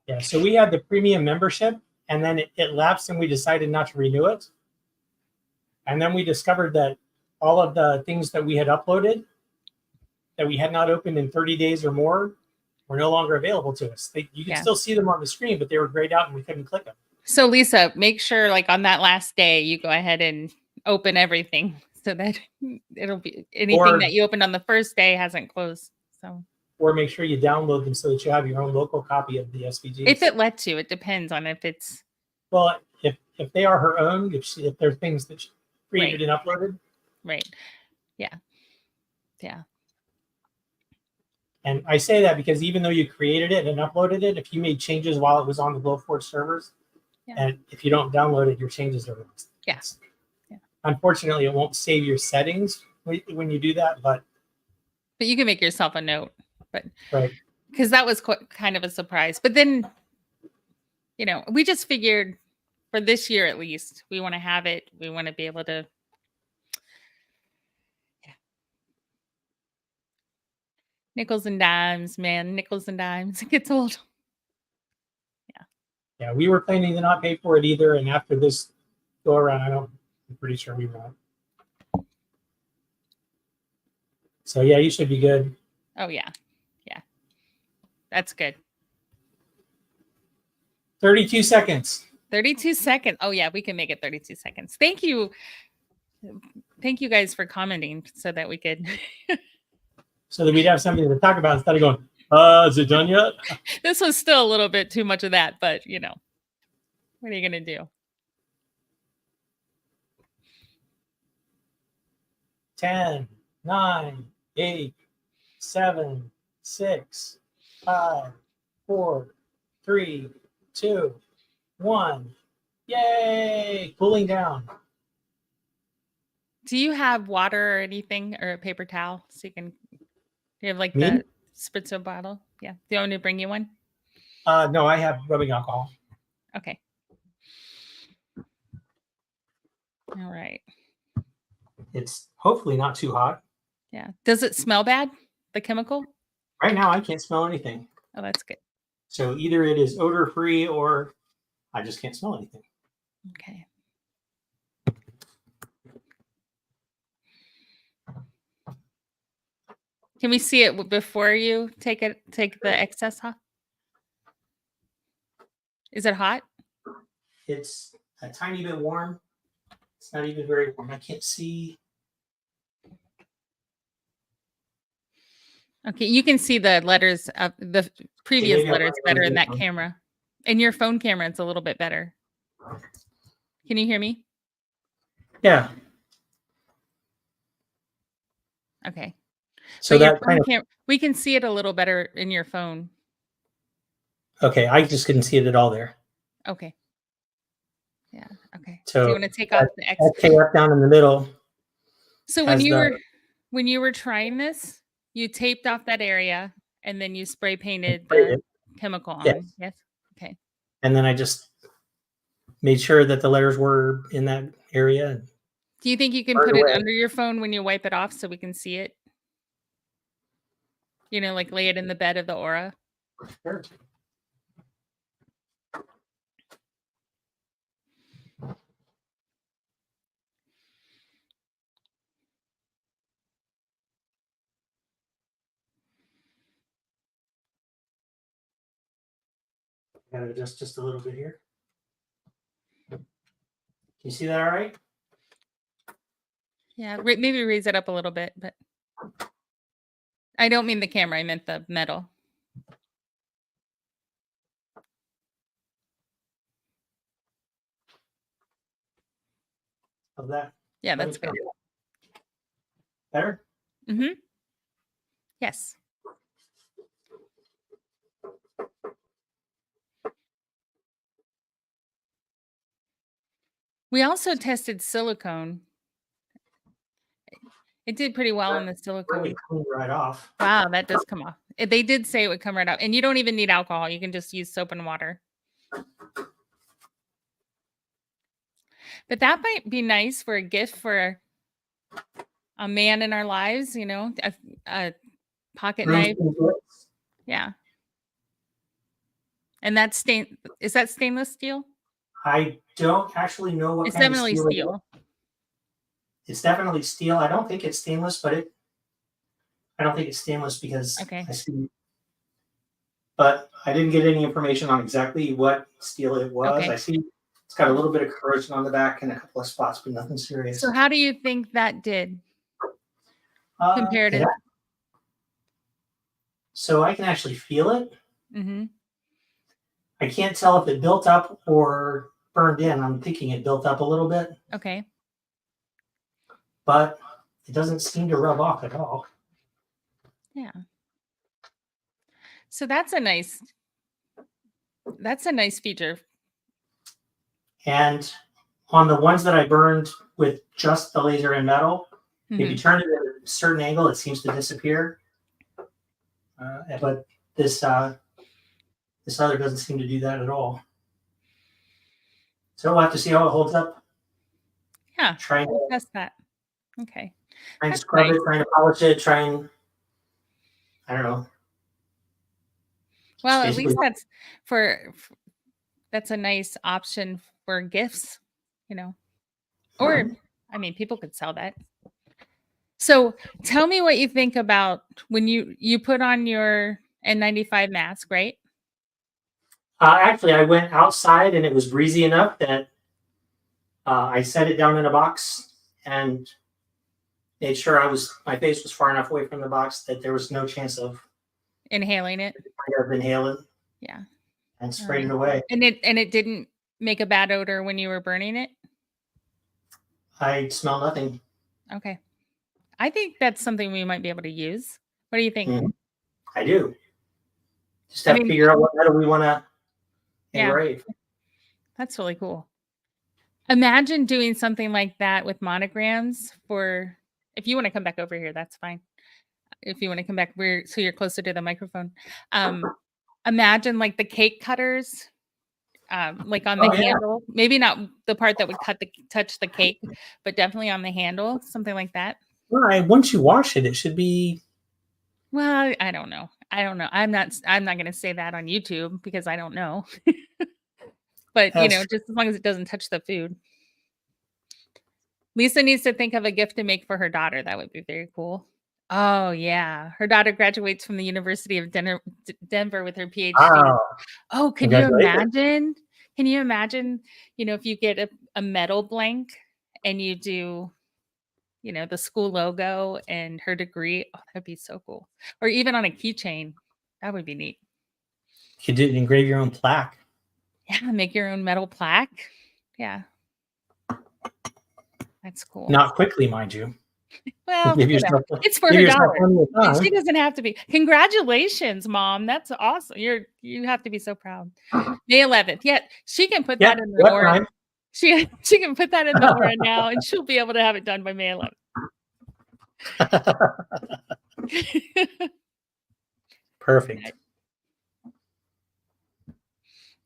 Yeah. So we had the premium membership, and then it lapsed, and we decided not to renew it. And then we discovered that all of the things that we had uploaded that we had not opened in 30 days or more were no longer available to us. You could still see them on the screen, but they were grayed out and we couldn't click them. So Lisa, make sure like on that last day, you go ahead and open everything so that it'll be anything that you opened on the first day hasn't closed. So, or make sure you download them so that you have your own local copy of the SVGs. If it lets you, it depends on if it's. Well, if they are her own, if they're things that she created and uploaded. Right. Yeah. Yeah. And I say that because even though you created it and uploaded it, if you made changes while it was on the Glowforge servers, and if you don't download it, your changes are lost. Yes. Yeah. Unfortunately, it won't save your settings when you do that, but you can make yourself a note. But right, because that was kind of a surprise. But then, we just figured for this year at least, we want to have it. We want to be able to. Nickels and dimes, man. Nickels and dimes. It gets old. Yeah, we were planning to not pay for it either. And after this go around, I'm pretty sure we won't. So yeah, you should be good. Oh yeah. Yeah. That's good. 32 seconds. 32 seconds. Oh yeah, we can make it 32 seconds. Thank you. Thank you guys for commenting so that we could so that we'd have something to talk about instead of going, is it done yet? This was still a little bit too much of that, but what are you going to do? 10, 9, 8, 7, 6, 5, 4, 3, 2, 1. Yay! Cooling down. Do you have water or anything or a paper towel so you can? Do you have like Me? the spritzer bottle? Yeah. Do you want me to bring you one? No, I have rubbing alcohol. Okay. All right. It's hopefully not too hot. Yeah. Does it smell bad? The chemical? Right now, I can't smell anything. Oh, that's good. So either it is odor free or I just can't smell anything. Okay. Can we see it before you take the excess off? Is it hot? It's a tiny bit warm. It's not even very warm. I can't see. Okay, you can see the letters of the previous letters better in that camera. In your phone camera, it's a little bit better. Can you hear me? Yeah. Okay. So that we can see it a little better in your phone. Okay, I just couldn't see it at all there. Okay. Yeah. Okay. So you want to take off the excess? SKF down in the middle. So when you were trying this, you taped off that area and then you spray painted the chemical on. Yes. Okay. And then I just made sure that the letters were in that area. Do you think you can put it under your phone when you wipe it off so we can see it? Like lay it in the bed of the Aura. Sure. Gotta adjust just a little bit here. Can you see that all right? Yeah, maybe raise it up a little bit, but I don't mean the camera. I meant the metal. Of that? Yeah, that's good. Better? Mm-hmm. Yes. We also tested silicone. It did pretty well on the Really silicone. clean right off. Wow, that does come off. They did say it would come right off. And you don't even need alcohol. You can just use soap and water. But that might be nice for a gift for a man in our lives, you know, a pocket knife. Yeah. And that's is that stainless steel? I don't actually know what It's kind of definitely steel. steel. It's definitely steel. I don't think it's stainless, but I don't think it's stainless because Okay. I see. But I didn't get any information on exactly what steel it was. Okay. I see it's got a little bit of corrosion on the back and a couple of spots, but nothing serious. So how do you think that did compared to? So I can actually feel it. Mm-hmm. I can't tell if it built up or burned in. I'm thinking it built up a little bit, Okay. but it doesn't seem to rub off at all. Yeah. So that's a nice feature. And on the ones that I burned with just the laser and metal, if you turn it at a certain angle, it seems to disappear. But this other doesn't seem to do that at all. So we'll have to see how it holds up. Yeah. Try and test that. Okay. try and scrub it, trying to polish it, I don't know. Well, at least that's a nice option for gifts, you know. Or I mean, people could sell that. So tell me what you think about when you put on your N95 mask, right? Actually, I went outside and it was breezy enough that I set it down in a box and made sure my face was far enough away from the box that there was no chance of Inhaling it. Inhaling. Yeah. And sprayed it away. And it didn't make a bad odor when you were burning it? I smell nothing. Okay. I think that's something we might be able to use. What do you think? Mm-hmm. I do. Just have to figure out what metal we want to engrave. That's really cool. Imagine doing something like that with monograms if you want to come back over here, that's fine. If you want to come back, so you're closer to the microphone. Imagine like the cake cutters, like on the handle. Maybe not the part that would touch the cake, but definitely on the handle, something like that. Well, once you wash it, it should be. Well, I don't know. I'm not going to say that on YouTube because I don't know. But just as long as it doesn't touch the food. Lisa needs to think of a gift to make for her daughter. That would be very cool. Oh yeah, her daughter graduates from the University of Denver with her PhD. Wow. Oh, can you imagine? Can you imagine? If you get a metal blank and you do, the school logo and her degree. Oh, that'd be so cool. Or even on a keychain, that would be neat. You could engrave your own plaque. Yeah, make your own metal plaque. Yeah, that's cool. Not quickly, mind you. Well, it's for her daughter. She doesn't have to be. Congratulations, Mom. That's awesome. You have to be so proud. May 11th. Yeah, she can put that in the Aura. She can put that in the Aura now, and she'll be able to have it done by May 11th. Perfect.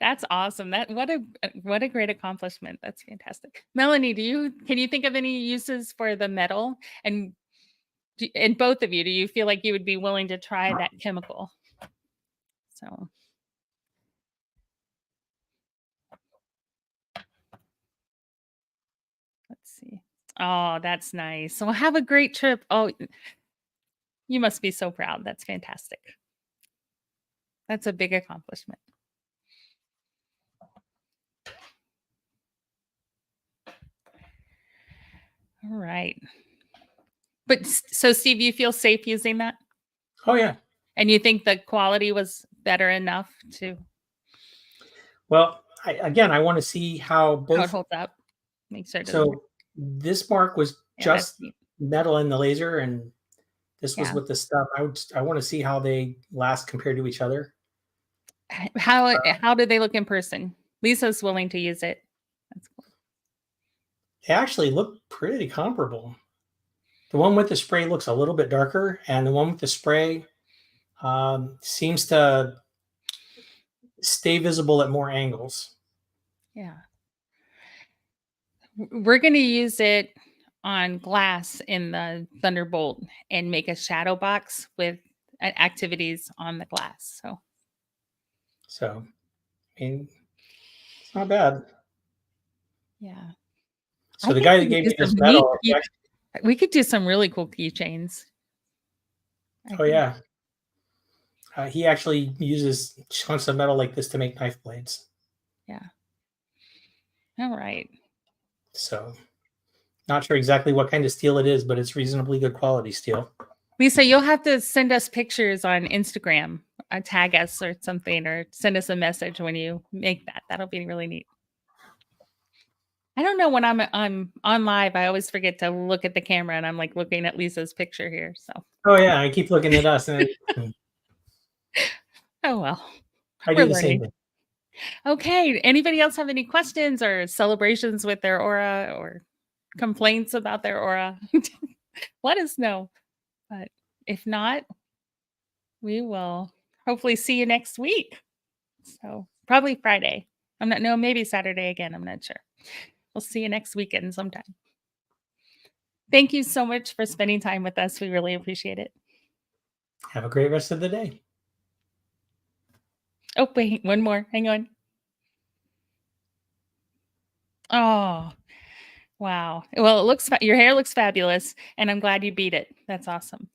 That's awesome. What a great accomplishment. That's fantastic. Melanie, can you think of any uses for the metal? And both of you, do you feel like you would be willing to try that chemical? So let's see. Oh, that's nice. So have a great trip. Oh, you must be so proud. That's fantastic. That's a big accomplishment. All right. But so Steve, you feel safe using that? Oh yeah. And you think the quality was better enough to? Well, I want to see how it holds up. Make sure. So this mark was just metal in the laser, and this was with the stuff. I want to see how they last compared to each other. How do they look in person? Lisa's willing to use it. That's cool. They actually look pretty comparable. The one with the spray looks a little bit darker, and the one with the spray seems to stay visible at more angles. Yeah. We're going to use it on glass in the Thunderbolt and make a shadow box with activities on the glass. So, I mean, it's not bad. Yeah. So the guy that gave me this metal, we could do some really cool keychains. Oh yeah. He actually uses chunks of metal like this to make knife blades. Yeah. All right. So, not sure exactly what kind of steel it is, but it's reasonably good quality steel. Lisa, you'll have to send us pictures on Instagram, tag us or something, or send us a message when you make that. That'll be really neat. I don't know, when I'm on live, I always forget to look at the camera, and I'm like looking at Lisa's picture here. So. Oh yeah, I keep looking at us, and oh well. I do the same thing. Okay. Anybody else have any questions or celebrations with their aura or complaints about their aura? Let us know. But if not, we will hopefully see you next week. So probably Friday. Maybe Saturday again. I'm not sure. We'll see you next weekend sometime. Thank you so much for spending time with us. We really appreciate it. Have a great rest of the day. Oh, wait, one more. Hang on. Oh, wow. Well, your hair looks fabulous, and I'm glad you beat it. That's awesome.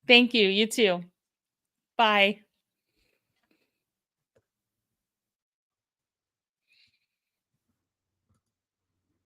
Thank you. You too. Bye.